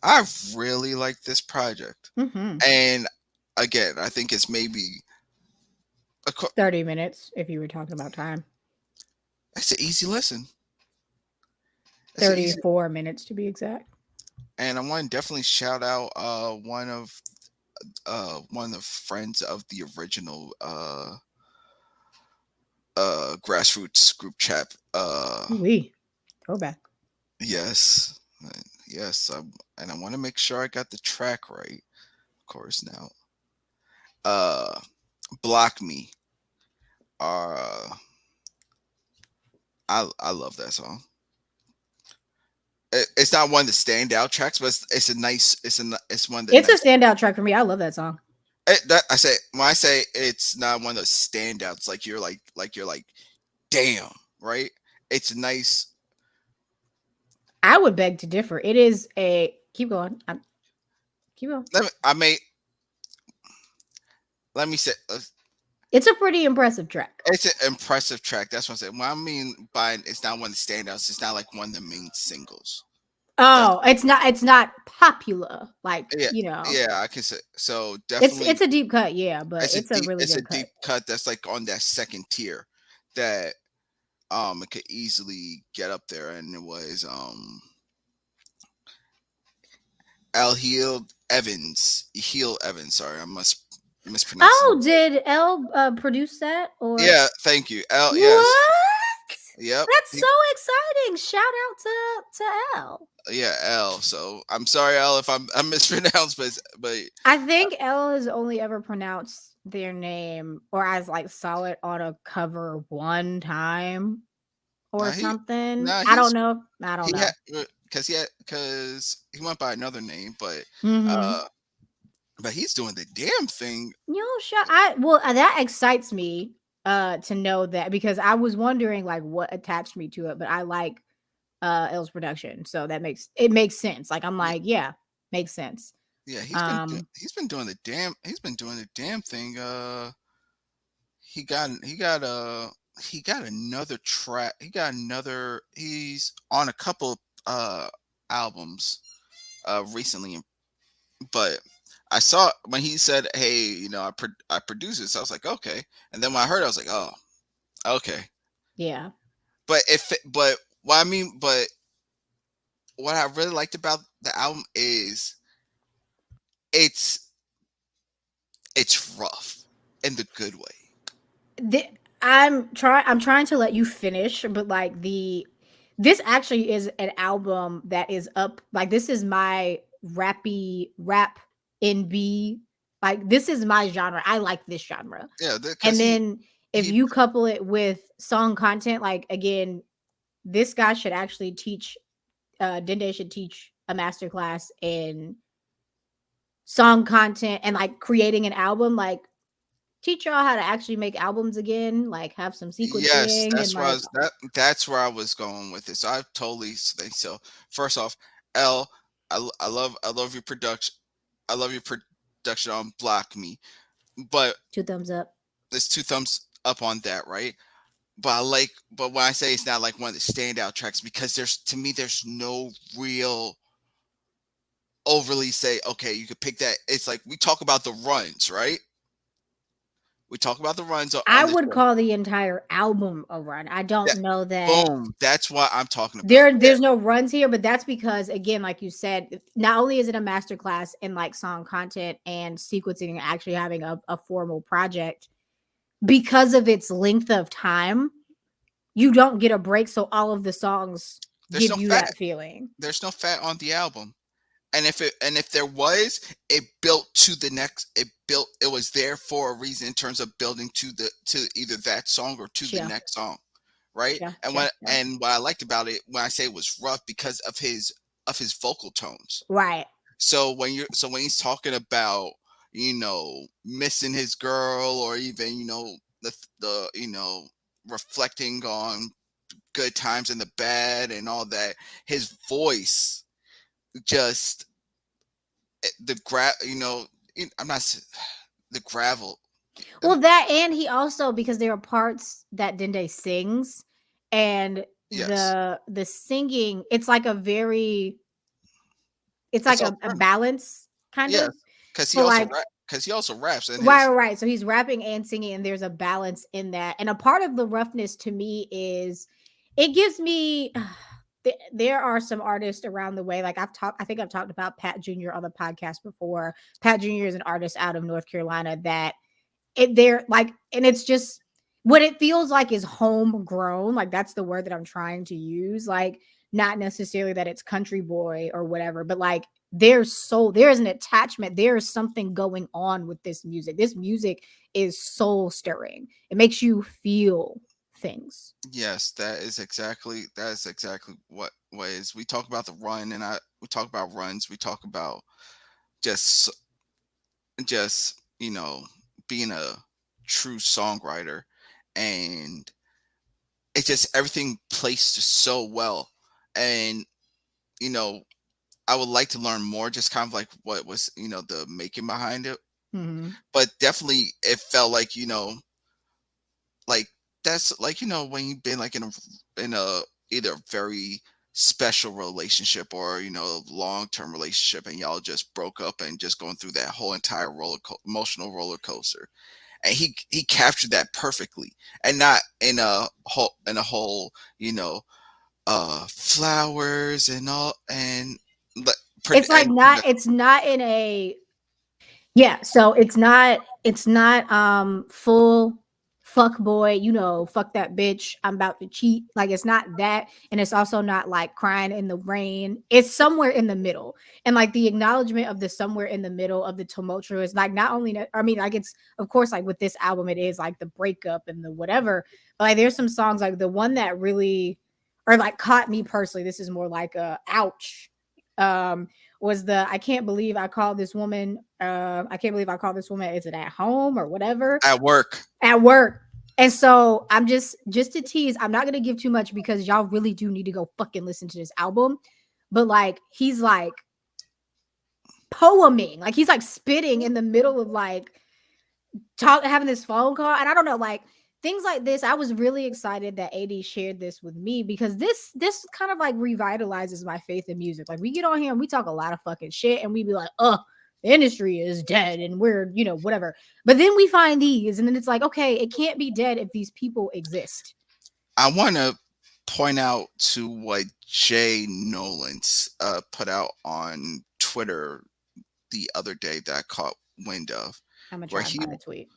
I really like this project. Hmm. And again, I think it's maybe a, co- 30 minutes if you were talking about time. it's an easy listen. It's an easy, 34 minutes to be exact. and I want to definitely shout out one of the friends of the original grassroots group chat. We throwback. Yes. Yes, and I want to make sure I got the track right, of course. Now, uh, "Block Me." Uh, I love that song. It's not one of the standout tracks, but it's a nice. It's one of the It's a nice. standout track for me. I love that song. I say when I say it's not one of those standouts, like you're like, damn, right? It's nice. I would beg to differ. It is a keep going. Keep going. I may let me say It's a pretty impressive track. it's an impressive track. That's what I'm saying. What I mean by it's not one of the standouts. It's not like one of the main singles. That's Oh, it's not popular. Like, yeah, yeah. I can say so. it's Definitely, a deep cut, yeah, but it's a really it's a good deep cut. cut. That's like on that second tier that it could easily get up there, and it was Al Heel Evans. Sorry, I must mispronouncing. Oh, did L produce that or Yeah, thank you. L. Yes. what? Yep. That's so exciting. Shout out to L. Yeah, L. So I'm sorry, L, if I'm mispronounced, but I think L has only ever pronounced their name or as like saw it on a cover one time or nah, he something. nah I don't he's know. I don't he had know. because he went by another name, Mm-hmm. uh he's doing the damn thing. That excites me to know that because I was wondering like what attached me to it, but I like L's production. So it makes sense. Like I'm Yeah, like, yeah, makes sense. yeah, Um he's been doing the damn thing. He got he got he got another track. He's on a couple albums recently, but I saw when he said, "Hey, I produce this." I was like, "Okay," and then when I heard, it, I was like, "Oh, okay." yeah. But what I mean, but what I really liked about the album is it's it's rough in the good way. The, I'm trying to let you finish, but like this actually is an album that is up like this is my rap NB, like this is my genre. I like this genre. Yeah, And because then if he you couple it with song content, like again, this guy should actually teach Dende should teach a master class in song content and like creating an album, like teach y'all how to actually make albums again, like have some yes, sequencing and like that's where I was going with this. I totally think so. First off, L. I love your production. I love your production on Block Me, but Two thumbs up. there's two thumbs up on that, right? But when I say it's not like one of the standout tracks, because to me there's no real overly say, okay, you could pick that. It's like we talk about the runs, right? We talk about the runs I on the would show. call the entire album a run. I That don't know that boom, that's what I'm talking about. Yeah, there's no runs here, but that's because again, like you said, not only is it a masterclass in like song content and sequencing and actually having a formal project, because of its length of time, you don't get a break. So all of the songs there's give no you fat. that feeling. There's no fat on the album. And if there was, it built to the next. It was there for a reason in terms of building to either that song or to the Yeah. next song, right? Yeah. And Yeah. what Yeah. and what I liked about it when I say it was rough because of his vocal tones. Right. So when he's talking about missing his girl, or even the reflecting on good times in the bad and all that, his voice just the I'm not the gravel. Well, that and he also because there are parts that Dende sings, and Yes, the singing, it's like a very it's it's like all a true. balance kind of. Yes, because So like he also raps in right, his. right. So he's rapping and singing, and there's a balance in that. And a part of the roughness to me is it gives me. There are some artists around the way. Like I think I've talked about Pat Jr. on the podcast before. Pat Jr. is an artist out of North Carolina that they're like, and it's just what it feels like is homegrown. Like that's the word that I'm trying to use. Like not necessarily that it's country boy or whatever, but like there's an attachment. There is something going on with this music. This music is soul stirring. It makes you feel things. Yes, that is exactly what is. We talk about the run, and I we talk about runs. We talk about just just being a true songwriter, and it's just everything placed so well. And you know I would like to learn more, just kind of like what was the making behind it. Mhm. But definitely it felt like like that's like when you've been like in a either very special relationship, or long-term relationship, and y'all just broke up and just going through that whole entire emotional roller coaster. And he captured that perfectly, and not in a whole flowers and all, and le- It's like and it's not in a yeah, so it's not full fuck boy, fuck that bitch, I'm about to cheat. Like it's not that, and it's also not like crying in the rain. It's somewhere in the middle. And like the acknowledgement of the somewhere in the middle of the tumultuous, like not only I mean like it's of course like with this album it is like the breakup and the whatever, but like there's some songs like the one that really or like caught me personally. This is more like a ouch. Was the I can't believe I called this woman, is it at home or whatever, at work. at work. And so I'm just to tease, I'm not gonna give too much because y'all really do need to go fucking listen to this album. But like he's like poeming, like he's like spitting in the middle of like having this phone call. And I don't know, like things like this. I was really excited that AD shared this with me because this kind of like revitalizes my faith in music. Like we get on here and we talk a lot of fucking shit and we be like, oh, the industry is dead and we're, whatever. But then we find these and then it's like, okay, it can't be dead if these people exist. I want to point out to what Jay Nolan's put out on Twitter the other day that I caught wind of, I'm gonna where try and he find the tweet.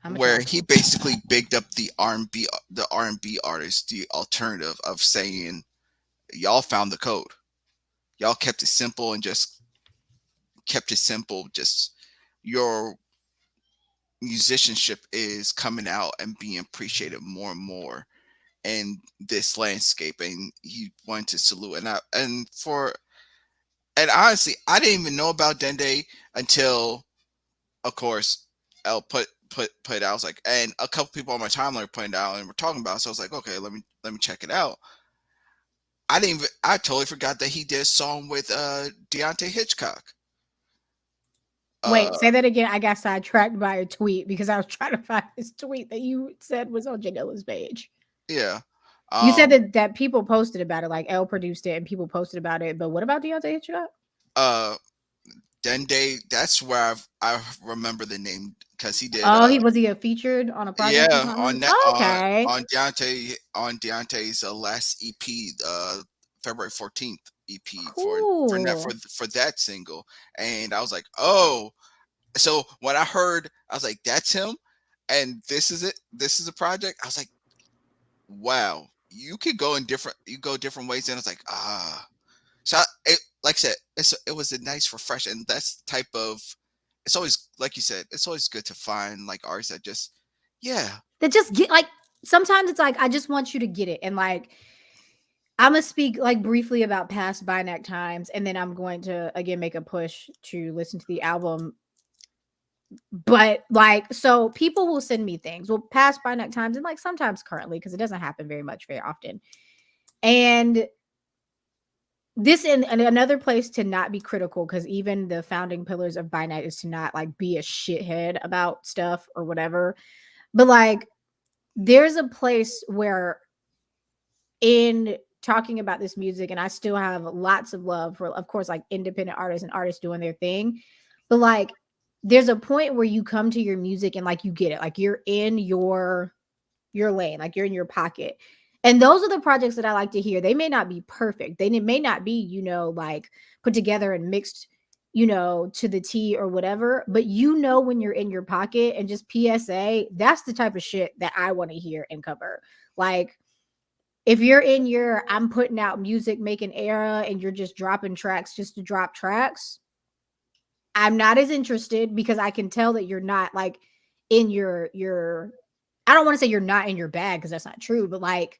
I'm gonna try where and he basically bigged up the R&B artists, the alternative of saying y'all found the code. Y'all kept it simple and just kept it simple. Just your musicianship is coming out and being appreciated more and more in this landscape, and he wanted to salute. And honestly, I didn't even know about Dende until, of course, L put it out. I was like, and a couple people on my timeline were putting it out and we're talking about it. So I was like, okay, let me check it out. I didn't even, I totally forgot that he did a song with Deontay Hitchcock. Wait, Uh say that again. I got sidetracked by a tweet because I was trying to find this tweet that you said was on Janilla's page. yeah. You said Um that people posted about it, like L produced it and people posted about it. But what about Deontay Hitchcock? uh Dende, that's where I remember the name because he did Oh, he a featured on a project or yeah, something? on that Oh, okay, on Deontay's last EP, February 14th EP cool. for that single. And I was like, "Oh." So when I heard, I was like, "That's him." And this is it. This is a project. I was like, "Wow. You could go in different you go different ways." And I was like, "Ah." So like I said, it was a nice refresh, and that's the type of, it's always like you said, it's always good to find like artists that just, yeah. That just get like sometimes it's like I just want you to get it, and like I'm gonna speak like briefly about past BINACT times, and then I'm going to again make a push to listen to the album. But like, so people will send me things. Well, past BINACT times, and like sometimes currently, because it doesn't happen very much very often. And this and another place to not be critical, because even the founding pillars of BINACT is to not like be a shithead about stuff or whatever. But like, there's a place where in talking about this music, and I still have lots of love for, of course, like independent artists and artists doing their thing, but like there's a point where you come to your music and like you get it, like you're in your lane, like you're in your pocket. And those are the projects that I like to hear. They may not be perfect, they may not be, like put together and mixed, to the T or whatever, but when you're in your pocket. And just PSA, that's the type of shit that I want to hear and cover. Like, if you're in your I'm putting out music making era and you're just dropping tracks just to drop tracks, I'm not as interested, because I can tell that you're not like in your I don't want to say you're not in your bag, because that's not true, but like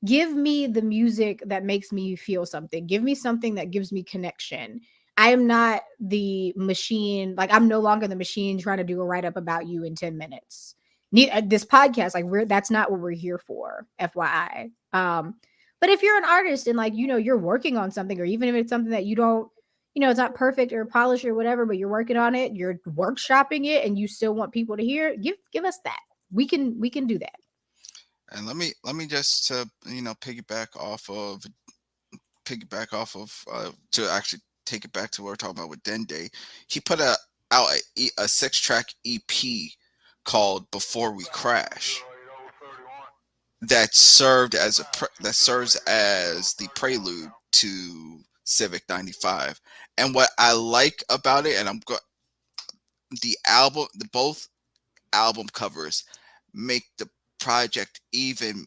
give me the music that makes me feel something. Give me something that gives me connection. I am not the machine. Like, I'm no longer the machine trying to do a write up about you in 10 minutes. This podcast, like, that's not what we're here for, FYI. But if you're an artist and like, you're working on something, or even if it's something that you don't, it's not perfect or polished or whatever, but you're working on it, you're workshopping it, and you still want people to hear it, give us that. We can do that. And let me just piggyback off of to actually take it back to what we're talking about with Dende. He put out a 6-track EP called "Before We Crash" that serves as the prelude to Civic 95. And what I like about it, and the both album covers make the project even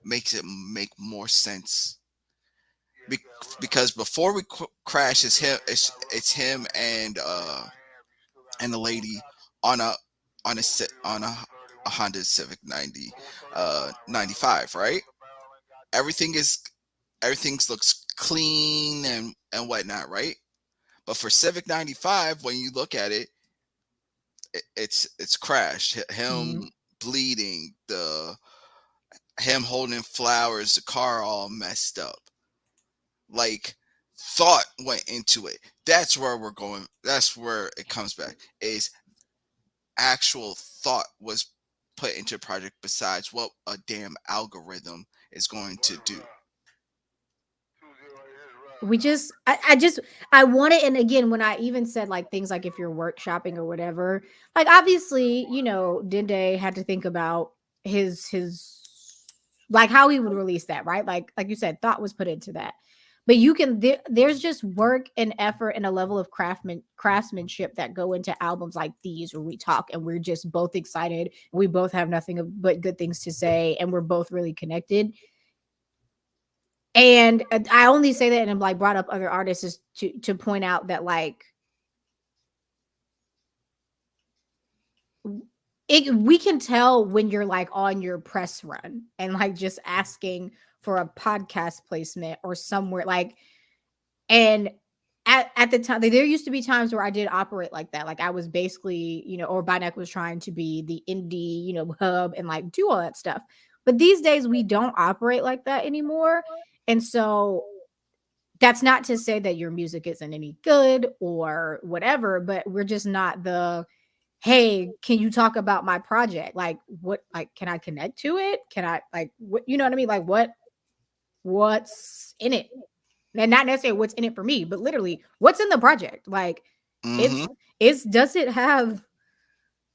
makes it make more sense. Be- because before we crash is him, it's him and the lady on a Honda Civic 95, right? Everything is everything looks clean and whatnot, right? But for Civic 95, when you look at it, it's crashed. Mhm. Him bleeding, the him holding flowers, the car all messed up. Like, thought went into it. That's where we're going. That's where it comes back. Is actual thought was put into a project besides what a damn algorithm is going to do. I want it. And again, when I even said like things like if you're workshopping or whatever, like obviously, Dende had to think about his like how he would release that, right? Like you said, thought was put into that. But there's just work and effort and a level of craftsmanship that go into albums like these, where we talk and we're just both excited, we both have nothing but good things to say, and we're both really connected. And I only say that and I'm like brought up other artists is to point out that like we can tell when you're like on your press run and like just asking for a podcast placement or somewhere like. And at the time, there used to be times where I did operate like that. Like I was basically, or Binek was trying to be the indie, hub and like do all that stuff. But these days we don't operate like that anymore. And so that's not to say that your music isn't any good or whatever, but we're just not the, hey, can you talk about my project? Like, what, like, can I connect to it? Can I, like, what, you know what I mean? Like, what's in it? And not necessarily what's in it for me, but literally what's in the project. Like, it's, Mm-hmm. does it have,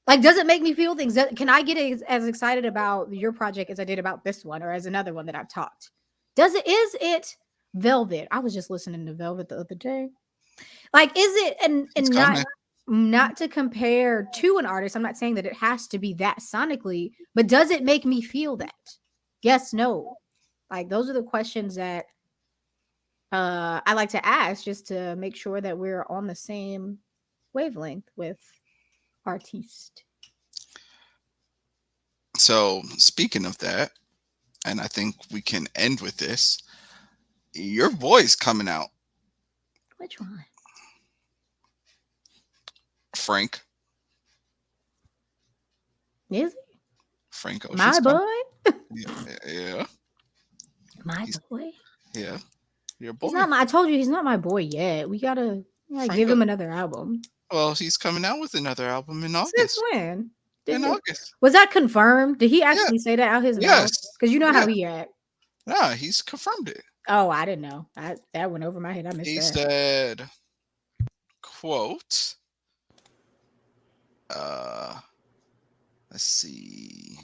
like, does it make me feel things? Can I get as excited about your project as I did about this one or as another one that I've talked? Is it Velvet? I was just listening to Velvet the other day. Like, is it, It's and coming. not to compare to an artist. I'm not saying that it has to be that sonically, but does it make me feel that? Yes, no. Like, those are the questions that I like to ask just to make sure that we're on the same wavelength with artiste. So speaking of that, and I think we can end with this. Your boy's coming out, Which one? Frank. Is it Frank Ocean's my coming. boy? Yeah, yeah, My he's boy? yeah, your He's boy, not my, I told you he's not my boy yet. We gotta Frank. give him another album. Well, he's coming out with another album in Since August. when? In Did August. Was that confirmed? Did he Yeah. actually say that out his mouth? Yes. Because you know Yeah. how he act. Nah, he's confirmed it. Oh, I didn't know. That went over my head. I missed He that. said, "Quote. Uh, let's see.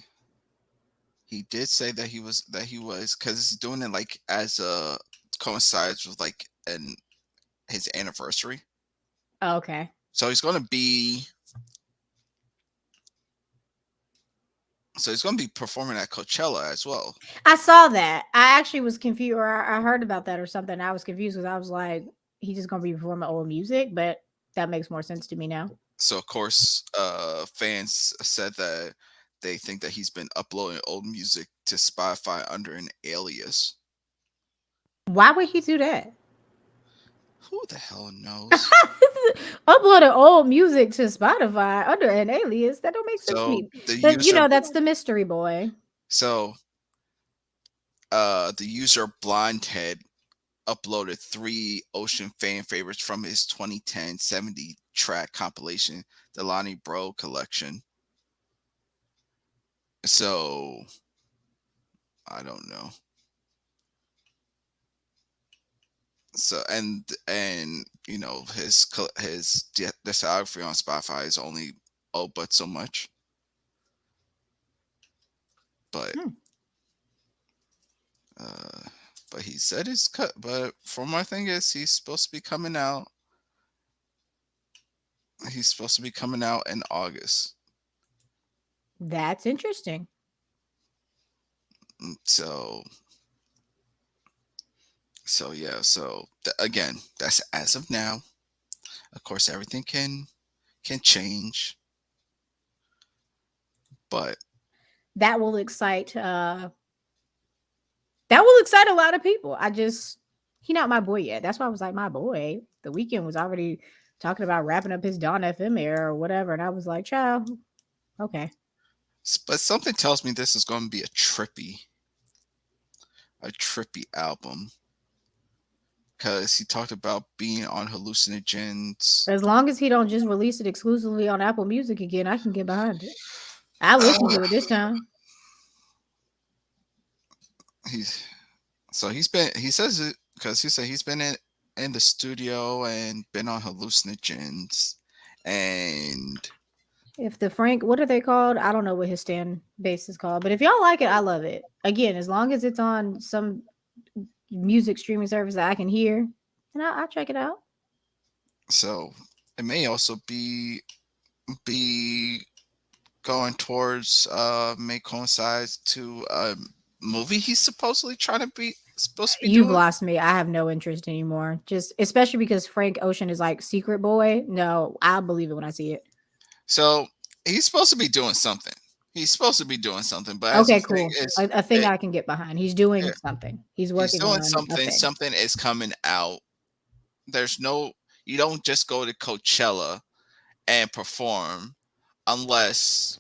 He did say that he was because he's doing it like as a coincides with like an his anniversary. Oh, okay. So he's going to be performing at Coachella as well. I saw that. I actually was confused, or I heard about that or something. I was confused because I was like, he's just gonna be performing old music, but that makes more sense to me now. So of course, fans said that they think that he's been uploading old music to Spotify under an alias. Why would he do that? Who the hell knows? Uploading old music to Spotify under an alias, that don't make sense to So me. the But user, that's the mystery boy. so the user Blindhead uploaded 3 Ocean fan favorites from his 2010 70 track compilation, the Lonnie Bro collection. So I don't know. So and you know his discography on Spotify is only oh but so much. But Hmm. uh but he said it's cut. But from my thing is he's supposed to be coming out. He's supposed to be coming out in August. That's interesting. So yeah. So again, that's as of now. Of course, everything can change, but That will excite a lot of people. He not my boy yet. That's why I was like, my boy. The Weekend was already talking about wrapping up his Dawn FM era or whatever, and I was like, child, okay. something tells me this is going to be a trippy album because he talked about being on hallucinogens. As long as he don't just release it exclusively on Apple Music again, I can get behind it. I listened Uh, to it this time. he's he's been he says it because he said he's been in the studio and been on hallucinogens and If the Frank, what are they called? I don't know what his stand base is called, but if y'all like it, I love it. Again, as long as it's on some music streaming service that I can hear, and I'll check it out. so it may also be going towards may coincide to a movie he's supposed to be You've doing. lost me. I have no interest anymore. Just especially because Frank Ocean is like secret boy. No, I'll believe it when I see it. So he's supposed to be doing something. He's supposed to be doing something, but as the Okay, thing cool. is, A thing I can get behind. He's yeah, doing something. He's he's working doing on a something. thing. Something is coming out. There's no, you don't just go to Coachella and perform unless,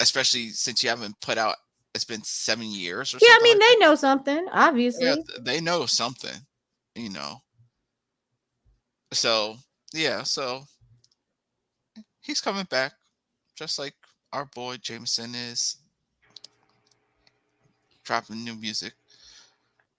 especially since you haven't put out it's been 7 years or Yeah, I something mean, like that. they know something, Yeah, obviously. they know something, you know. So yeah, so he's coming back, just like our boy Jameson is dropping new music.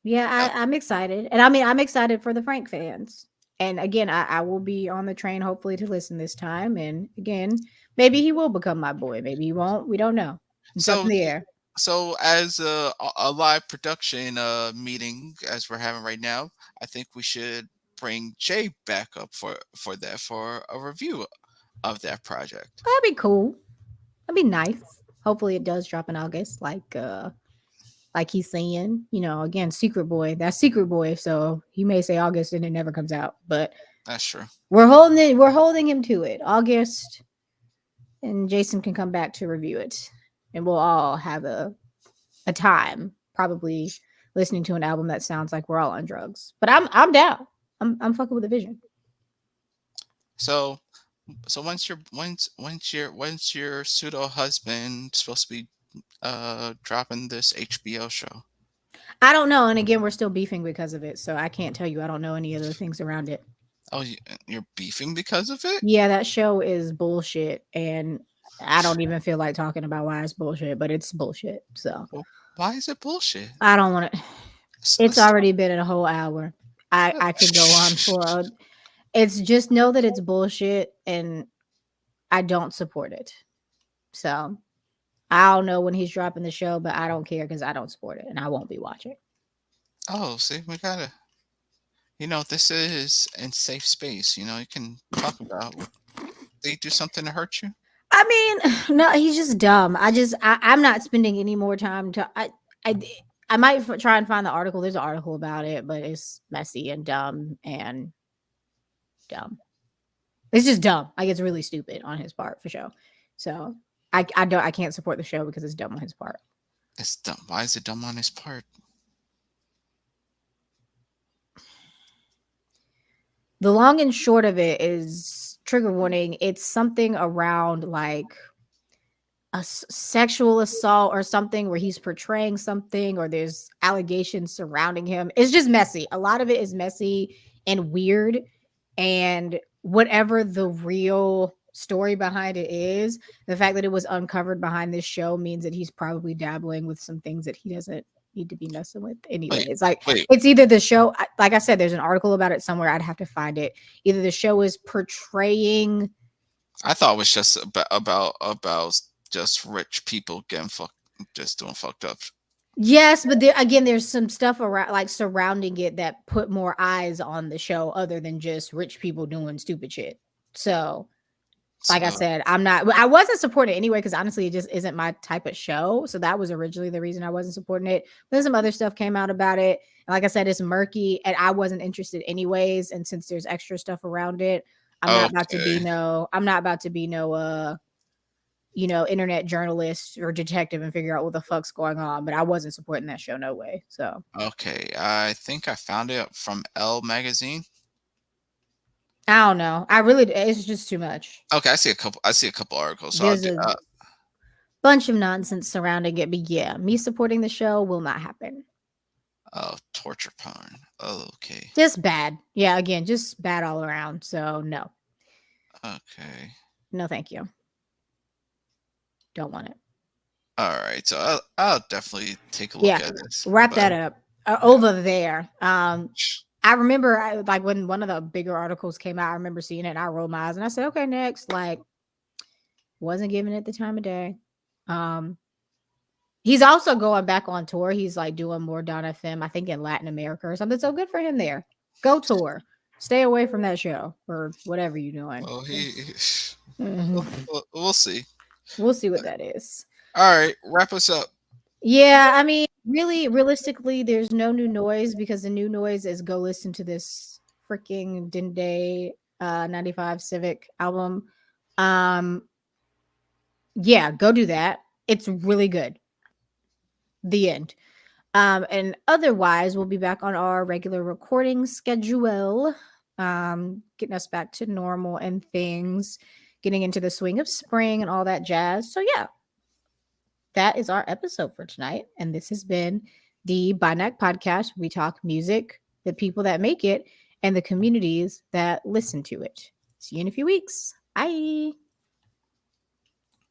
Yeah, Uh, I'm excited. And I mean, I'm excited for the Frank fans. And again, I will be on the train hopefully to listen this time. And again, maybe he will become my boy. Maybe he won't. We don't know. It's up so in the air. so as a live production meeting as we're having right now, I think we should bring Jay back up for that for a review of that project. That'd be cool. That'd be nice. Hopefully it does drop in August, like he's saying. Again, Secret Boy. That's Secret Boy. So he may say August and it never comes out. But That's true. we're holding him to it. August, and Jason can come back to review it. And we'll all have a time, probably listening to an album that sounds like we're all on drugs. But I'm down. I'm fucking with the vision. So so when's your pseudo husband supposed to be dropping this HBO show? I don't know. And again, we're still beefing because of it. So I can't tell you. I don't know any other things around it. Oh, you're beefing because of it? Yeah, that show is bullshit. And I don't even feel like talking about why it's bullshit, but it's bullshit. So Well, why is it bullshit? I don't want to. It's S- already been a whole hour. I could go on for it's just know that it's bullshit and I don't support it. So I don't know when he's dropping the show, but I don't care because I don't support it and I won't be watching. Oh, see, we gotta. This is in safe space. You can talk about. They do something to hurt you. I mean, no, he's just dumb. I'm not spending any more time to. I, I might try and find the article. There's an article about it, but it's messy and dumb and dumb. It's just dumb. Like it's really stupid on his part for sure. So I can't support the show because it's dumb on his part. It's dumb. Why is it dumb on his part? The long and short of it is trigger warning. It's something around like sexual assault or something where he's portraying something or there's allegations surrounding him. It's just messy. A lot of it is messy and weird. And whatever the real story behind it is, the fact that it was uncovered behind this show means that he's probably dabbling with some things that he doesn't need to be messing with anyway. Wait, It's like wait. it's either the show, like I said, there's an article about it somewhere. I'd have to find it. Either the show is portraying. I thought it was just about just rich people getting fucked, just doing fucked up. Yes, but again, there's some stuff around like surrounding it that put more eyes on the show other than just rich people doing stupid shit. So, like I So said, I wasn't supporting it anyway because honestly, it just isn't my type of show. So that was originally the reason I wasn't supporting it. Then some other stuff came out about it. And like I said, it's murky and I wasn't interested anyways. And since there's extra stuff around it, okay, I'm not about to be no internet journalist or detective and figure out what the fuck's going on. But I wasn't supporting that show no way. So okay. I think I found it from Elle magazine. I don't know. It's just too much. Okay, I see a couple. I see a couple articles. So I'll There's do. a bunch of nonsense surrounding it. But yeah, me supporting the show will not happen. Oh, torture porn. Oh, okay. Just bad. Yeah, again, just bad all around. So no. Okay. No, thank you. Don't want it. All right. So I'll definitely take a look Yeah. at this. Wrap But that up. Over there. I remember like when one of the bigger articles came out, I remember seeing it and I rolled my eyes and I said, okay, next. Like, wasn't giving it the time of day. Um, he's also going back on tour. He's like doing more down FM, I think in Latin America or something. So good for him there. Go tour. Stay away from that show or whatever you're doing. well, Mhm. we'll see. We'll see what that is. All right, wrap us up. Yeah, I mean, really, realistically, there's no new noise because the new noise is go listen to this freaking Dende 95 Civic album. Um, yeah, go do that. It's really good. The end. And otherwise, we'll be back on our regular recording schedule, getting us back to normal and things, getting into the swing of spring and all that jazz. So, yeah, that is our episode for tonight. And this has been the BINACT podcast. We talk music, the people that make it, and the communities that listen to it. See you in a few weeks. Bye.